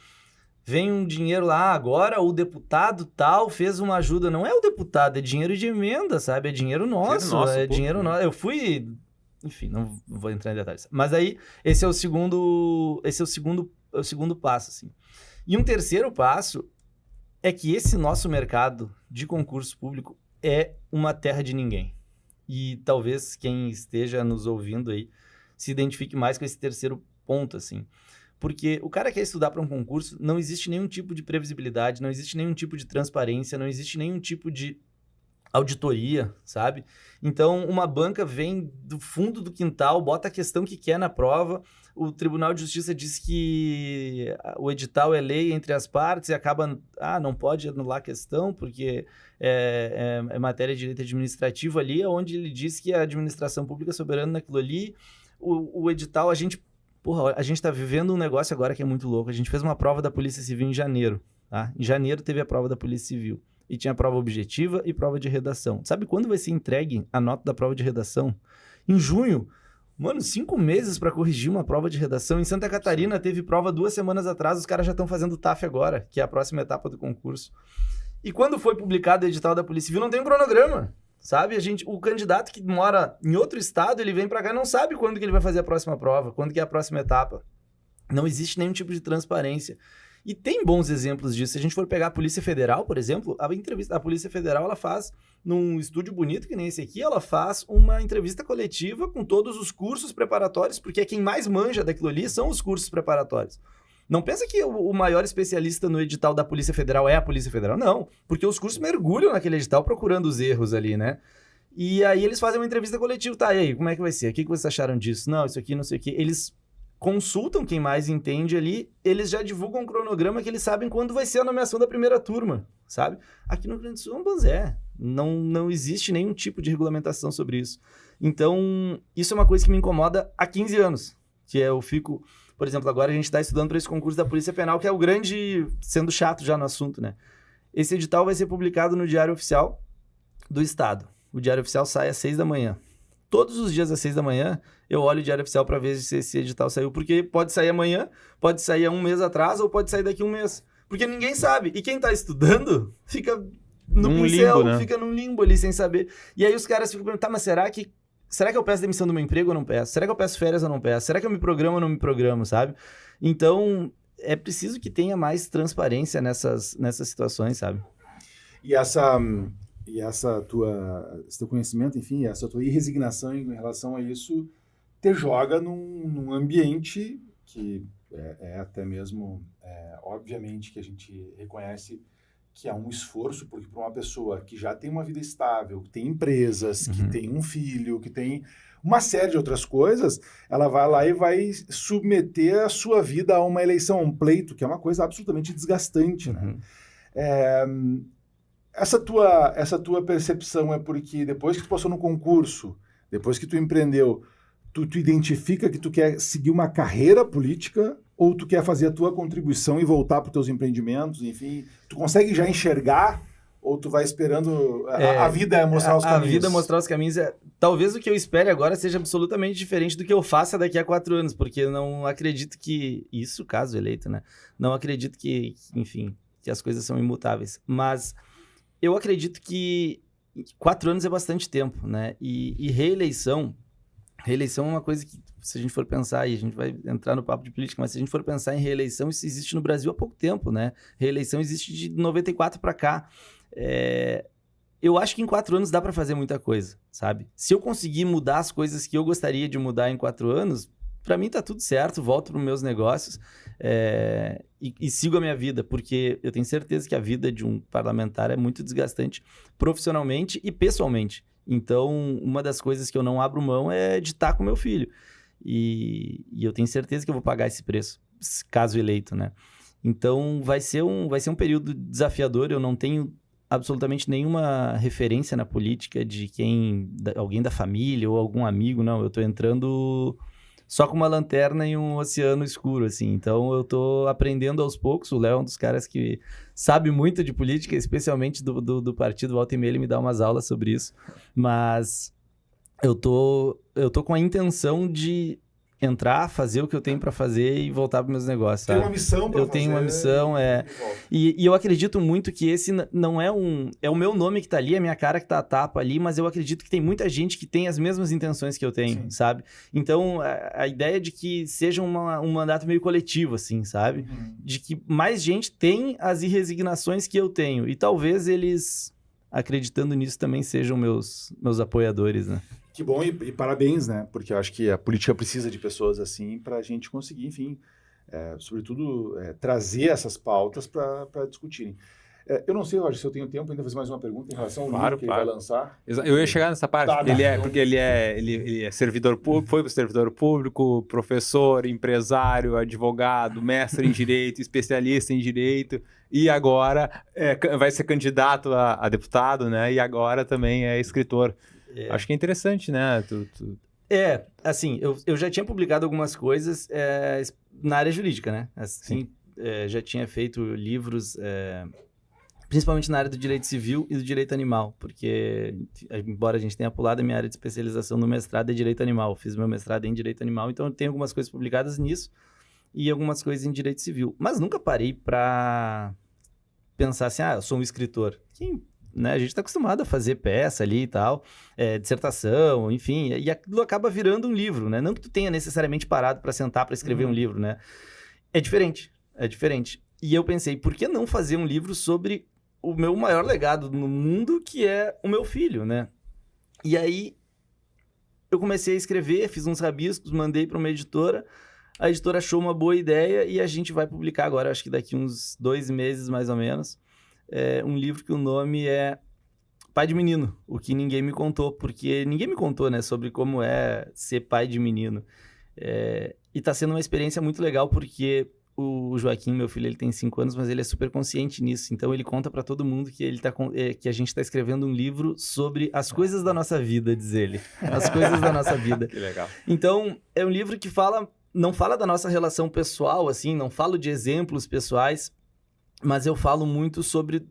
vem um dinheiro lá, agora o deputado tal fez uma ajuda. Não é o deputado, é dinheiro de emenda, sabe? É dinheiro nosso, dinheiro nosso. Eu fui... Enfim, não vou entrar em detalhes. Mas aí, esse é o segundo passo, assim. E um terceiro passo é que esse nosso mercado de concurso público é uma terra de ninguém. E talvez quem esteja nos ouvindo aí se identifique mais com esse terceiro ponto, assim. Porque o cara quer estudar para um concurso, não existe nenhum tipo de previsibilidade, não existe nenhum tipo de transparência, não existe nenhum tipo de auditoria, sabe? Então, uma banca vem do fundo do quintal, bota a questão que quer na prova, o Tribunal de Justiça diz que o edital é lei entre as partes e acaba, não pode anular a questão porque é matéria de direito administrativo ali, onde ele diz que a administração pública é soberana naquilo ali. O edital, a gente tá vivendo um negócio agora que é muito louco. A gente fez uma prova da Polícia Civil em janeiro, tá? Em janeiro teve a prova da Polícia Civil. E tinha prova objetiva e prova de redação. Sabe quando vai ser entregue a nota da prova de redação? Em junho. Mano, 5 meses para corrigir uma prova de redação. Em Santa Catarina teve prova 2 semanas atrás, os caras já estão fazendo TAF agora, que é a próxima etapa do concurso. E quando foi publicado o edital da Polícia Civil, não tem um cronograma, sabe? O candidato que mora em outro estado, ele vem para cá e não sabe quando que ele vai fazer a próxima prova, quando que é a próxima etapa. Não existe nenhum tipo de transparência. E tem bons exemplos disso. Se a gente for pegar a Polícia Federal, por exemplo, a Polícia Federal, ela faz, num estúdio bonito que nem esse aqui, ela faz uma entrevista coletiva com todos os cursos preparatórios, porque quem mais manja daquilo ali são os cursos preparatórios. Não pensa que o maior especialista no edital da Polícia Federal é a Polícia Federal, não. Porque os cursos mergulham naquele edital procurando os erros ali, né? E aí eles fazem uma entrevista coletiva. Tá, e aí, como é que vai ser? O que vocês acharam disso? Não, isso aqui, não sei o quê. Eles consultam quem mais entende ali, eles já divulgam um cronograma que eles sabem quando vai ser a nomeação da primeira turma, sabe? Aqui no Rio Grande do Sul é um banzé. Não existe nenhum tipo de regulamentação sobre isso. Então, isso é uma coisa que me incomoda há 15 anos, que eu fico... Por exemplo, agora a gente está estudando para esse concurso da Polícia Penal, que é o grande, sendo chato já no assunto, né? Esse edital vai ser publicado no Diário Oficial do Estado. O Diário Oficial sai às 6 da manhã. Todos os dias às 6 da manhã, eu olho o Diário Oficial para ver se esse edital saiu, porque pode sair amanhã, pode sair há um mês atrás, ou pode sair daqui a um mês. Porque ninguém sabe. E quem está estudando fica no pincel, limbo, né? fica num limbo ali sem saber. E aí os caras ficam perguntando, tá, mas será que eu peço demissão do meu emprego ou não peço? Será que eu peço férias ou não peço? Será que eu me programo ou não me programo, sabe? Então, é preciso que tenha mais transparência nessas situações, sabe? E esse teu conhecimento, enfim, essa tua irresignação em relação a isso, te joga num ambiente que é até mesmo, obviamente, que a gente reconhece que há um esforço, porque para uma pessoa que já tem uma vida estável, que tem empresas, que tem um filho, que tem uma série de outras coisas, ela vai lá e vai submeter a sua vida a uma eleição, a um pleito, que é uma coisa absolutamente desgastante, né? Essa tua percepção é porque depois que tu passou no concurso, depois que tu empreendeu, tu identifica que tu quer seguir uma carreira política ou tu quer fazer a tua contribuição e voltar para os teus empreendimentos, enfim? Tu consegue já enxergar ou tu vai esperando a vida mostrar os caminhos? A vida mostrar os caminhos. Talvez o que eu espere agora seja absolutamente diferente do que eu faça daqui a 4 anos, porque eu não acredito que... Isso, caso eleito, né? Não acredito que, enfim, que as coisas são imutáveis. Mas eu acredito que 4 anos é bastante tempo, né? E reeleição é uma coisa que, se a gente for pensar, e a gente vai entrar no papo de política, mas se a gente for pensar em reeleição, isso existe no Brasil há pouco tempo, né? Reeleição existe de 94 para cá. Eu acho que em 4 anos dá para fazer muita coisa, sabe? Se eu conseguir mudar as coisas que eu gostaria de mudar em 4 anos, para mim tá tudo certo, volto para os meus negócios e sigo a minha vida, porque eu tenho certeza que a vida de um parlamentar é muito desgastante profissionalmente e pessoalmente. Então, uma das coisas que eu não abro mão é de estar com meu filho. E eu tenho certeza que eu vou pagar esse preço, caso eleito, né? Então, vai ser um período desafiador. Eu não tenho absolutamente nenhuma referência na política de alguém da família ou algum amigo, não. Eu tô entrando só com uma lanterna em um oceano escuro, assim. Então, eu tô aprendendo aos poucos. O Léo é um dos caras que sabe muito de política, especialmente do partido. Volta e meia, ele me dá umas aulas sobre isso. Mas eu tô com a intenção de entrar, fazer o que eu tenho para fazer e voltar para meus negócios, sabe? Tem uma missão para fazer. Eu tenho uma missão, E eu acredito muito que esse não é é o meu nome que tá ali, é a minha cara que tá a tapa ali, mas eu acredito que tem muita gente que tem as mesmas intenções que eu tenho, Sim. sabe? Então, a ideia de que seja um mandato meio coletivo, assim, sabe? De que mais gente tem as irresignações que eu tenho. E talvez eles, acreditando nisso, também sejam meus apoiadores, né? Que bom e parabéns, né? Porque eu acho que a política precisa de pessoas assim para a gente conseguir, enfim, sobretudo trazer essas pautas para discutirem. Eu não sei, Roger, se eu tenho tempo ainda fazer mais uma pergunta em relação ao livro que ele vai lançar. Eu ia chegar nessa parte. Porque ele é servidor público, foi servidor público, professor, empresário, advogado, mestre em direito, especialista em direito, e agora vai ser candidato a deputado, né? E agora também é escritor. Acho que é interessante, né? Assim, eu já tinha publicado algumas coisas na área jurídica, né? Assim, já tinha feito livros, principalmente na área do direito civil e do direito animal, porque, embora a gente tenha pulado, a minha área de especialização no mestrado é direito animal. Fiz meu mestrado em direito animal, então eu tenho algumas coisas publicadas nisso e algumas coisas em direito civil. Mas nunca parei para pensar assim, eu sou um escritor. Né? A gente está acostumado a fazer peça ali e tal, dissertação, enfim, e aquilo acaba virando um livro, né? Não que tu tenha necessariamente parado para sentar para escrever um livro, né? É diferente. E eu pensei, por que não fazer um livro sobre o meu maior legado no mundo, que é o meu filho, né? E aí eu comecei a escrever, fiz uns rabiscos, mandei para uma editora, a editora achou uma boa ideia e a gente vai publicar agora, acho que daqui uns 2 meses mais ou menos, um livro que o nome é Pai de Menino, o que ninguém me contou, porque ninguém me contou, né, sobre como é ser pai de menino. E tá sendo uma experiência muito legal, porque o Joaquim, meu filho, ele tem 5 anos, mas ele é super consciente nisso, então ele conta pra todo mundo que que a gente tá escrevendo um livro sobre as coisas da nossa vida, diz ele. As coisas da nossa vida. Que legal. Então, é um livro que fala não fala da nossa relação pessoal, assim, não falo de exemplos pessoais, mas eu falo muito sobre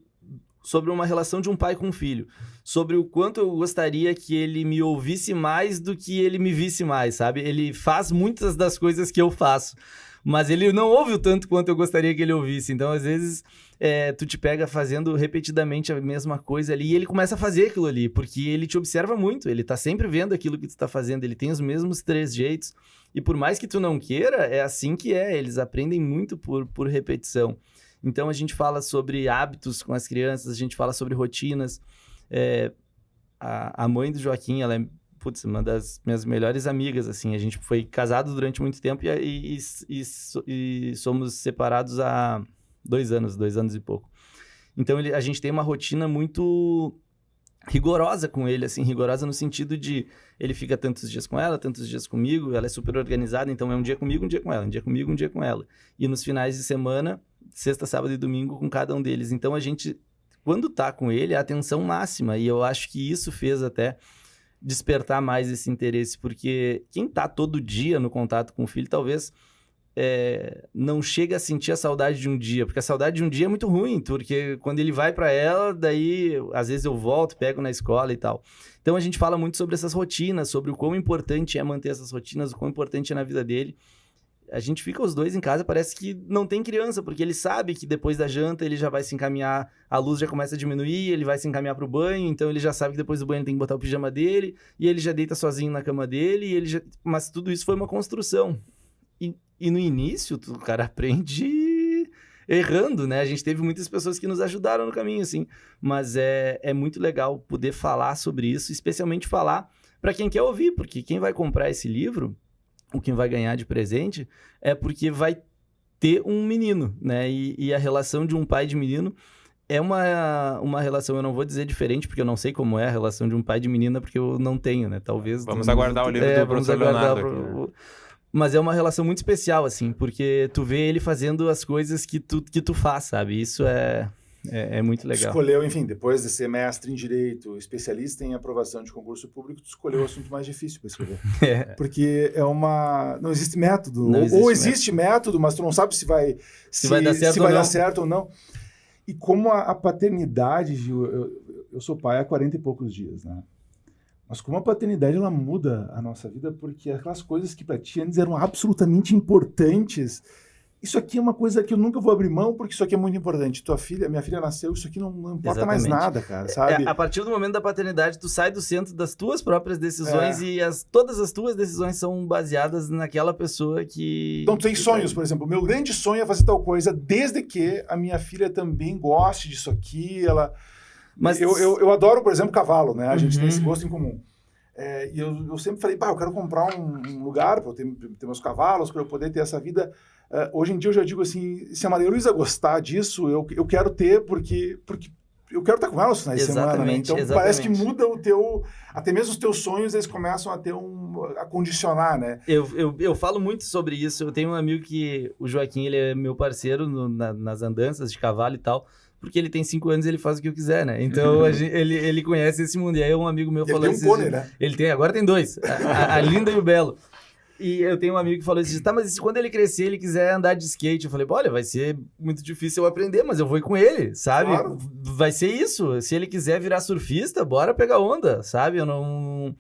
uma relação de um pai com um filho, sobre o quanto eu gostaria que ele me ouvisse mais do que ele me visse mais, sabe? Ele faz muitas das coisas que eu faço, mas ele não ouve o tanto quanto eu gostaria que ele ouvisse. Então, às vezes, tu te pega fazendo repetidamente a mesma coisa ali e ele começa a fazer aquilo ali, porque ele te observa muito, ele tá sempre vendo aquilo que tu tá fazendo, ele tem os mesmos 3 jeitos, e por mais que tu não queira, é assim que eles aprendem muito por repetição. Então, a gente fala sobre hábitos com as crianças, a gente fala sobre rotinas. A mãe do Joaquim, ela é uma das minhas melhores amigas, assim. A gente foi casado durante muito tempo e somos separados há 2 anos e pouco. Então, a gente tem uma rotina muito rigorosa com ele, assim, rigorosa no sentido de ele fica tantos dias com ela, tantos dias comigo, ela é super organizada, então é um dia comigo, um dia com ela, um dia comigo, um dia com ela. E nos finais de semana, sexta, sábado e domingo com cada um deles. Então a gente, quando tá com ele, é a atenção máxima, e eu acho que isso fez até despertar mais esse interesse, porque quem tá todo dia no contato com o filho, talvez não chega a sentir a saudade de um dia, porque a saudade de um dia é muito ruim, porque quando ele vai para ela, daí às vezes eu volto, pego na escola e tal. Então a gente fala muito sobre essas rotinas, sobre o quão importante é manter essas rotinas, o quão importante é na vida dele. A gente fica os dois em casa, parece que não tem criança, porque ele sabe que depois da janta ele já vai se encaminhar, a luz já começa a diminuir, ele vai se encaminhar pro banho, então ele já sabe que depois do banho ele tem que botar o pijama dele, e ele já deita sozinho na cama dele, mas tudo isso foi uma construção. E no início, o cara aprende errando, né? A gente teve muitas pessoas que nos ajudaram no caminho, assim, mas é muito legal poder falar sobre isso, especialmente falar para quem quer ouvir, porque quem vai comprar esse livro, ou quem vai ganhar de presente, é porque vai ter um menino, né? E a relação de um pai e de menino é uma relação, eu não vou dizer diferente, porque eu não sei como é a relação de um pai e de menina, porque eu não tenho, né? Talvez... Vamos aguardar o livro do professor Leonardo aqui, né? Mas é uma relação muito especial, assim, porque tu vê ele fazendo as coisas que tu faz, sabe? Isso é muito legal. Escolheu, enfim, depois de ser mestre em Direito, especialista em aprovação de concurso público, tu escolheu o assunto mais difícil para escrever. Porque não existe método. Ou existe método, mas tu não sabe se vai dar certo ou não. E como a paternidade, Gil, eu sou pai há 40 e poucos dias, né? Mas como a paternidade, ela muda a nossa vida, porque aquelas coisas que para ti antes eram absolutamente importantes, isso aqui é uma coisa que eu nunca vou abrir mão, porque isso aqui é muito importante. Minha filha nasceu, isso aqui não importa mais nada, cara, sabe? A partir do momento da paternidade, tu sai do centro das tuas próprias decisões e todas as tuas decisões são baseadas naquela pessoa que... Então, tu tem sonhos, por exemplo. O meu grande sonho é fazer tal coisa, desde que a minha filha também goste disso aqui, ela... Mas eu adoro, por exemplo, cavalo, né? A gente tem esse gosto em comum. E eu sempre falei, eu quero comprar um lugar para eu ter meus cavalos, para eu poder ter essa vida. Hoje em dia eu já digo assim, se a Maria Luísa gostar disso, eu quero ter, porque eu quero estar com ela nos finais de semana, né? Então parece que muda até mesmo os teus sonhos, eles começam a condicionar, né? Eu falo muito sobre isso. Eu tenho um amigo o Joaquim, ele é meu parceiro nas andanças de cavalo e tal. Porque ele tem 5 anos e ele faz o que eu quiser, né? Então, ele conhece esse mundo. E aí um amigo meu falou... Ele tem um pônei, né? Agora tem 2. A Linda e o Belo. E eu tenho um amigo que falou assim, mas e se quando ele crescer, ele quiser andar de skate? Eu falei, olha, vai ser muito difícil eu aprender, mas eu vou ir com ele, sabe? Claro. Vai ser isso. Se ele quiser virar surfista, bora pegar onda, sabe? Eu não...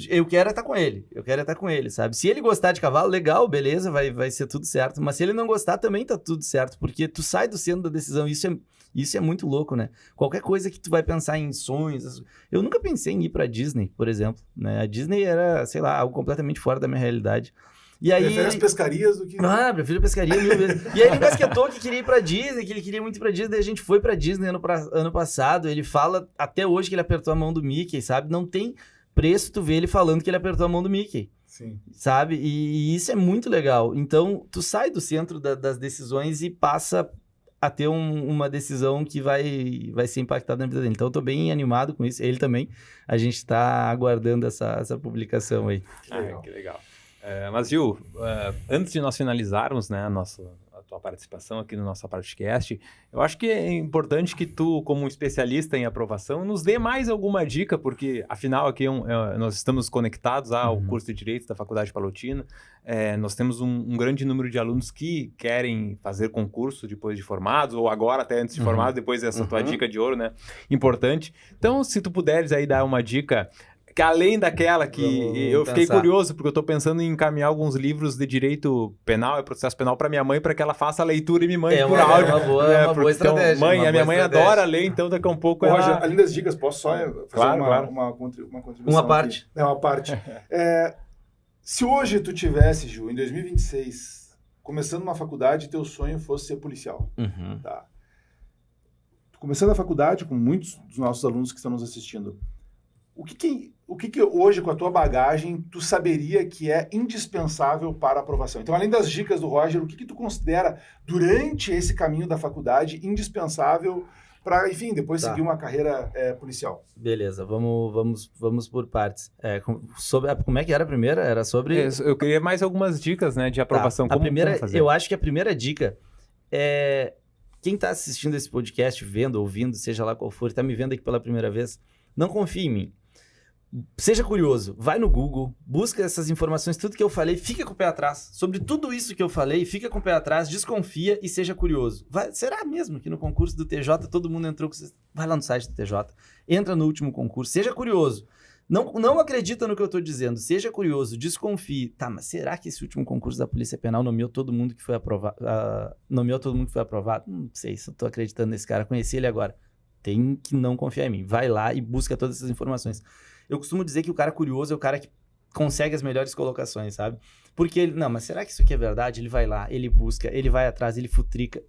eu quero estar com ele, sabe? Se ele gostar de cavalo, legal, beleza, vai ser tudo certo. Mas se ele não gostar, também tá tudo certo, porque tu sai do centro da decisão. Isso é muito louco, né? Qualquer coisa que tu vai pensar em sonhos... Eu nunca pensei em ir pra Disney, por exemplo, né? A Disney era, sei lá, algo completamente fora da minha realidade. E aí prefere as pescarias do que... prefiro pescaria 1000 vezes. E aí ele encasquetou que queria ir pra Disney, que ele queria muito ir pra Disney, e a gente foi pra Disney ano passado. Ele fala até hoje que ele apertou a mão do Mickey, sabe? Não tem preço tu ver ele falando que ele apertou a mão do Mickey. Sim. Sabe? E isso é muito legal. Então, tu sai do centro das decisões e passa a ter uma decisão que vai ser impactada na vida dele. Então, eu tô bem animado com isso. Ele também. A gente tá aguardando essa publicação aí. Que legal. Mas, Gil, antes de nós finalizarmos, né, a tua tua participação aqui no nosso podcast. Eu acho que é importante que tu, como um especialista em aprovação, nos dê mais alguma dica, porque, afinal, aqui nós estamos conectados ao curso de Direito da Faculdade Palotina. Nós temos um grande número de alunos que querem fazer concurso depois de formados, ou agora até antes de formados, depois dessa tua dica de ouro, né? Importante. Então, se tu puderes aí dar uma dica... que além daquela que eu fiquei curioso, porque eu estou pensando em encaminhar alguns livros de direito penal e processo penal para minha mãe, para que ela faça a leitura e me mande por áudio. É uma boa estratégia. Então, mãe, a minha mãe adora ler, então daqui a um pouco ela... Roger, além das dicas, posso só fazer uma contribuição? Uma parte. Uma parte. Se hoje tu tivesse, Ju, em 2026, começando uma faculdade, teu sonho fosse ser policial, tá? Começando a faculdade, com muitos dos nossos alunos que estão nos assistindo, o que hoje, com a tua bagagem, tu saberia que é indispensável para a aprovação? Então, além das dicas do Roger, o que tu considera, durante esse caminho da faculdade, indispensável para, enfim, depois seguir uma carreira policial? Beleza, vamos por partes. Como é que era a primeira? Era sobre... Eu queria mais algumas dicas, né, de aprovação. Como fazer? Eu acho que a primeira dica é... Quem está assistindo esse podcast, vendo, ouvindo, seja lá qual for, está me vendo aqui pela primeira vez, não confie em mim. Seja curioso, vai no Google, busca essas informações, tudo que eu falei, fica com o pé atrás. Sobre tudo isso que eu falei, fica com o pé atrás, desconfia e seja curioso. Será mesmo que no concurso do TJ todo mundo entrou com... Vai lá no site do TJ, entra no último concurso, seja curioso. Não acredita no que eu estou dizendo, seja curioso, desconfie. Tá, mas será que esse último concurso da Polícia Penal nomeou todo mundo que foi aprovado? Não sei se eu estou acreditando nesse cara, conheci ele agora. Tem que não confiar em mim. Vai lá e busca todas essas informações. Eu costumo dizer que o cara curioso é o cara que consegue as melhores colocações, sabe? Porque ele... Não, mas será que isso aqui é verdade? Ele vai lá, ele busca, ele vai atrás, ele futrica.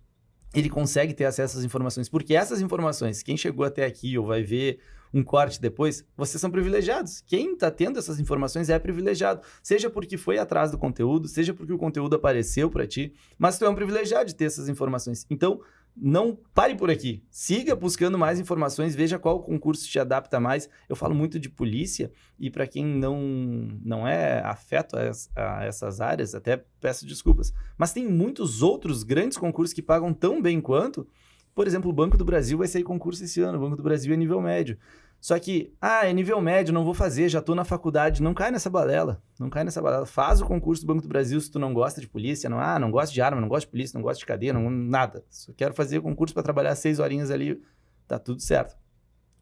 Ele consegue ter acesso às informações. Porque essas informações, quem chegou até aqui ou vai ver um corte depois, vocês são privilegiados. Quem está tendo essas informações é privilegiado. Seja porque foi atrás do conteúdo, seja porque o conteúdo apareceu para ti, mas tu é um privilegiado de ter essas informações. Então, não pare por aqui. Siga buscando mais informações, veja qual concurso te adapta mais. Eu falo muito de polícia e para quem não é afeto a essas áreas, até peço desculpas. Mas tem muitos outros grandes concursos que pagam tão bem quanto. Por exemplo, o Banco do Brasil vai sair concurso esse ano. O Banco do Brasil é nível médio. Só que, é nível médio, não vou fazer, já estou na faculdade. Não cai nessa balela. Não cai nessa balela. Faz o concurso do Banco do Brasil se tu não gosta de polícia. Não gosta de arma, não gosta de polícia, não gosta de cadeia, nada. Só quero fazer o concurso para trabalhar 6 horinhas ali. Tá tudo certo.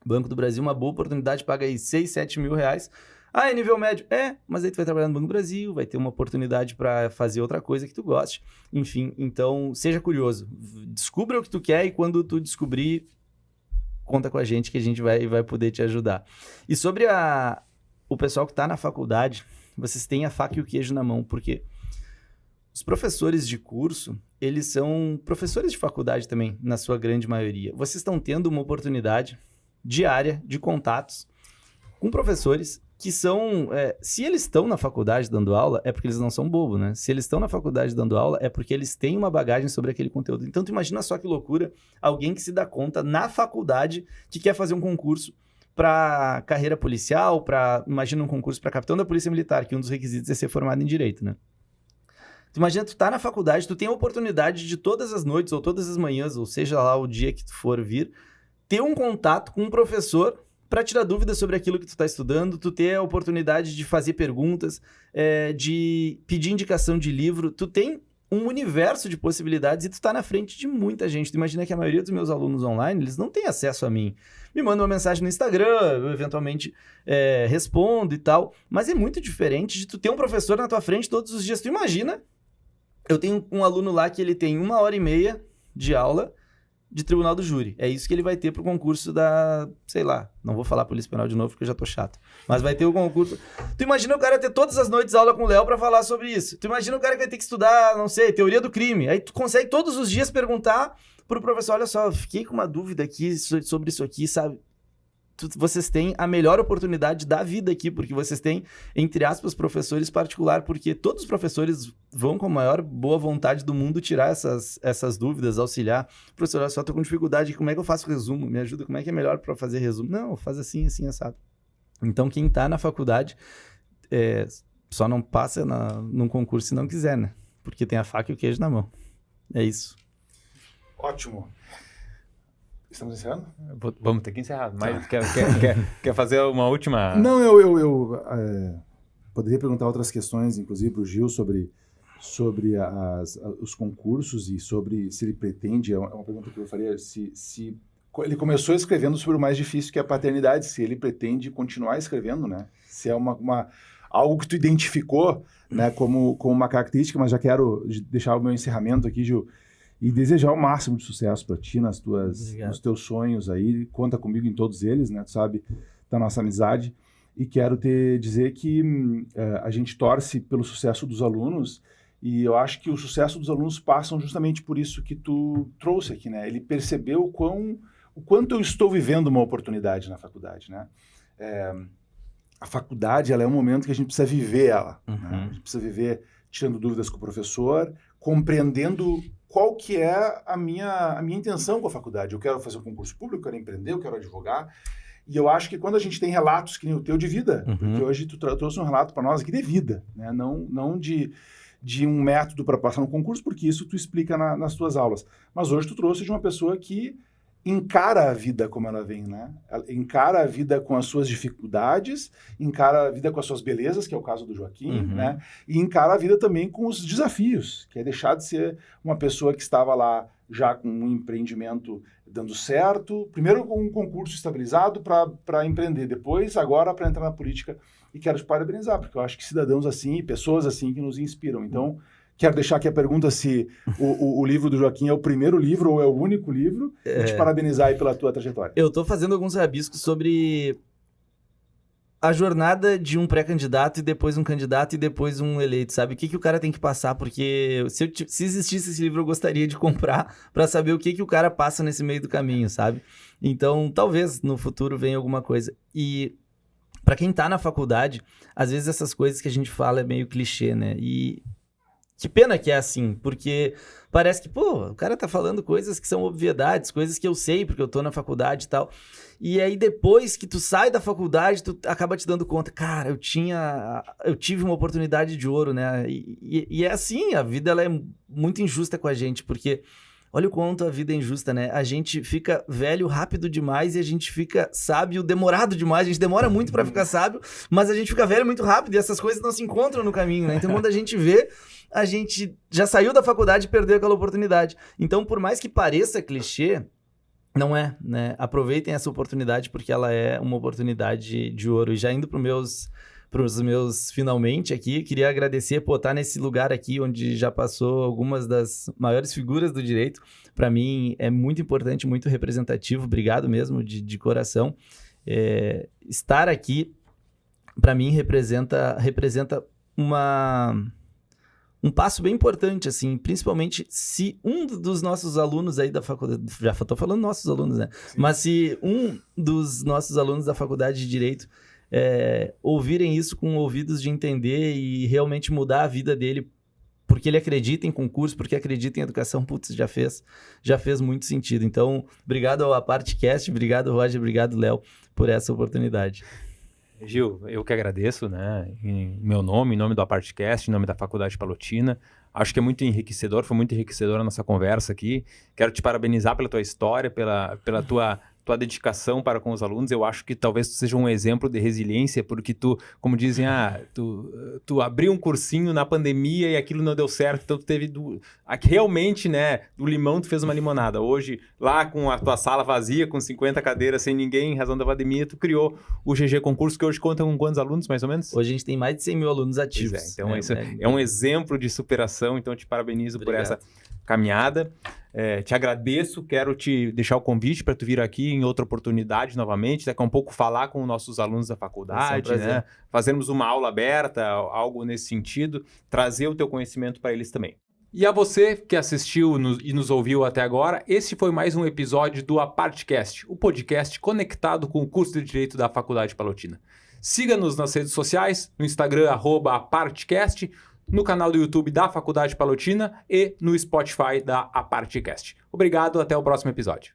Banco do Brasil, uma boa oportunidade, paga aí 6, 7 mil reais. É nível médio? Mas aí tu vai trabalhar no Banco do Brasil, vai ter uma oportunidade para fazer outra coisa que tu goste. Enfim, então seja curioso. Descubra o que tu quer e quando tu descobrir, conta com a gente que a gente vai poder te ajudar. E sobre o pessoal que está na faculdade, vocês têm a faca e o queijo na mão, porque os professores de curso, eles são professores de faculdade também, na sua grande maioria. Vocês estão tendo uma oportunidade diária de contatos com professores que são... se eles estão na faculdade dando aula, é porque eles não são bobos, né? Se eles estão na faculdade dando aula, é porque eles têm uma bagagem sobre aquele conteúdo. Então, tu imagina só que loucura, alguém que se dá conta na faculdade que quer fazer um concurso para carreira policial, imagina um concurso para capitão da Polícia Militar, que um dos requisitos é ser formado em Direito, né? Tu imagina, tu tá na faculdade, tu tem a oportunidade de todas as noites, ou todas as manhãs, ou seja lá o dia que tu for vir, ter um contato com um professor para tirar dúvidas sobre aquilo que tu está estudando, tu ter a oportunidade de fazer perguntas, de pedir indicação de livro, tu tem um universo de possibilidades e tu tá na frente de muita gente. Tu imagina que a maioria dos meus alunos online, eles não têm acesso a mim. Me mandam uma mensagem no Instagram, eu eventualmente respondo e tal, mas é muito diferente de tu ter um professor na tua frente todos os dias. Tu imagina, eu tenho um aluno lá que ele tem 1h30 de aula de tribunal do júri. É isso que ele vai ter pro concurso da, sei lá, não vou falar Polícia Penal de novo porque eu já tô chato, mas vai ter o concurso. Tu imagina o cara ter todas as noites aula com o Léo pra falar sobre isso. Tu imagina o cara que vai ter que estudar, não sei, teoria do crime. Aí tu consegue todos os dias perguntar pro professor, olha só, fiquei com uma dúvida aqui sobre isso aqui, sabe? Vocês têm a melhor oportunidade da vida aqui, porque vocês têm, entre aspas, professores particular, porque todos os professores vão com a maior boa vontade do mundo tirar essas dúvidas, auxiliar. Professor, olha só, tô com dificuldade, como é que eu faço resumo? Me ajuda, como é que é melhor para fazer resumo? Não, faz assim, assim, assado. Então, quem tá na faculdade, só não passa num concurso se não quiser, né? Porque tem a faca e o queijo na mão. É isso. Ótimo. Estamos encerrando? Vamos ter que encerrar. Mas quer fazer uma última... Não, eu poderia perguntar outras questões, inclusive para o Gil, sobre os concursos e sobre se ele pretende, é uma pergunta que eu faria, se ele começou escrevendo sobre o mais difícil, que é a paternidade, se ele pretende continuar escrevendo, né? Se é algo que tu identificou, né, como uma característica, mas já quero deixar o meu encerramento aqui, Gil, e desejar o máximo de sucesso para ti nos teus sonhos aí. Conta comigo em todos eles, né? Tu sabe da nossa amizade. E quero dizer que a gente torce pelo sucesso dos alunos, e eu acho que o sucesso dos alunos passam justamente por isso que tu trouxe aqui, né? Ele percebeu o quanto eu estou vivendo uma oportunidade na faculdade, né? A faculdade, ela é um momento que a gente precisa viver ela, né? A gente precisa viver tirando dúvidas com o professor, compreendendo qual que é a minha intenção com a faculdade. Eu quero fazer um concurso público, eu quero empreender, eu quero advogar. E eu acho que quando a gente tem relatos que nem o teu de vida, porque hoje tu trouxe um relato para nós aqui de vida, né? Não de um método para passar no concurso, porque isso tu explica nas tuas aulas. Mas hoje tu trouxe de uma pessoa que encara a vida como ela vem, né? Ela encara a vida com as suas dificuldades, encara a vida com as suas belezas, que é o caso do Joaquim, né? E encara a vida também com os desafios, que é deixar de ser uma pessoa que estava lá já com um empreendimento dando certo, primeiro com um concurso estabilizado para empreender, depois agora para entrar na política. E quero te parabenizar, porque eu acho que cidadãos assim, pessoas assim que nos inspiram. Então, quero deixar aqui a pergunta se o livro do Joaquim é o primeiro livro ou é o único livro, e te parabenizar aí pela tua trajetória. Eu estou fazendo alguns rabiscos sobre a jornada de um pré-candidato e depois um candidato e depois um eleito, sabe? O que o cara tem que passar, porque se existisse esse livro eu gostaria de comprar para saber o que o cara passa nesse meio do caminho, sabe? Então, talvez no futuro venha alguma coisa. E para quem tá na faculdade, às vezes essas coisas que a gente fala é meio clichê, né? E que pena que é assim, porque parece que, o cara tá falando coisas que são obviedades, coisas que eu sei porque eu tô na faculdade e tal. E aí depois que tu sai da faculdade, tu acaba te dando conta, cara, eu tive uma oportunidade de ouro, né? E é assim, a vida ela é muito injusta com a gente, porque olha o quanto a vida é injusta, né? A gente fica velho rápido demais e a gente fica sábio demorado demais. A gente demora muito pra ficar sábio, mas a gente fica velho muito rápido e essas coisas não se encontram no caminho, né? Então, quando a gente vê, a gente já saiu da faculdade e perdeu aquela oportunidade. Então, por mais que pareça clichê, não é, né? Aproveitem essa oportunidade porque ela é uma oportunidade de ouro. E já indo para os meus finalmente aqui, queria agradecer por estar nesse lugar aqui onde já passou algumas das maiores figuras do direito. Para mim é muito importante, muito representativo. Obrigado mesmo de coração. Estar aqui para mim representa um passo bem importante, assim, principalmente se um dos nossos alunos aí da faculdade, já estou falando nossos alunos, né? Sim. Mas se um dos nossos alunos da faculdade de Direito ouvirem isso com ouvidos de entender e realmente mudar a vida dele, porque ele acredita em concurso, porque acredita em educação, putz, já fez muito sentido. Então, obrigado ao AparteCast, obrigado Roger, obrigado Léo por essa oportunidade. Gil, eu que agradeço, né, em meu nome, em nome do AparteCast, em nome da Faculdade Palotina. Acho que é muito enriquecedor, foi muito enriquecedora a nossa conversa aqui. Quero te parabenizar pela tua história, pela tua dedicação para com os alunos. Eu acho que talvez tu seja um exemplo de resiliência, porque tu, como dizem, tu abriu um cursinho na pandemia e aquilo não deu certo, então tu teve realmente, né, do limão tu fez uma limonada. Hoje, lá com a tua sala vazia, com 50 cadeiras, sem ninguém, em razão da pandemia, tu criou o GG Concurso, que hoje conta com quantos alunos, mais ou menos? Hoje a gente tem mais de 100 mil alunos ativos. Então isso é um exemplo de superação, então eu te parabenizo por essa caminhada. Te agradeço, quero te deixar o convite para tu vir aqui em outra oportunidade novamente, daqui a um pouco falar com nossos alunos da faculdade, né? Fazermos uma aula aberta, algo nesse sentido, trazer o teu conhecimento para eles também. E a você que assistiu e nos ouviu até agora, esse foi mais um episódio do AparteCast, o podcast conectado com o curso de Direito da Faculdade Palotina. Siga-nos nas redes sociais, no Instagram, @AparteCast, no canal do YouTube da Faculdade Palotina e no Spotify da AparteCast. Obrigado, até o próximo episódio.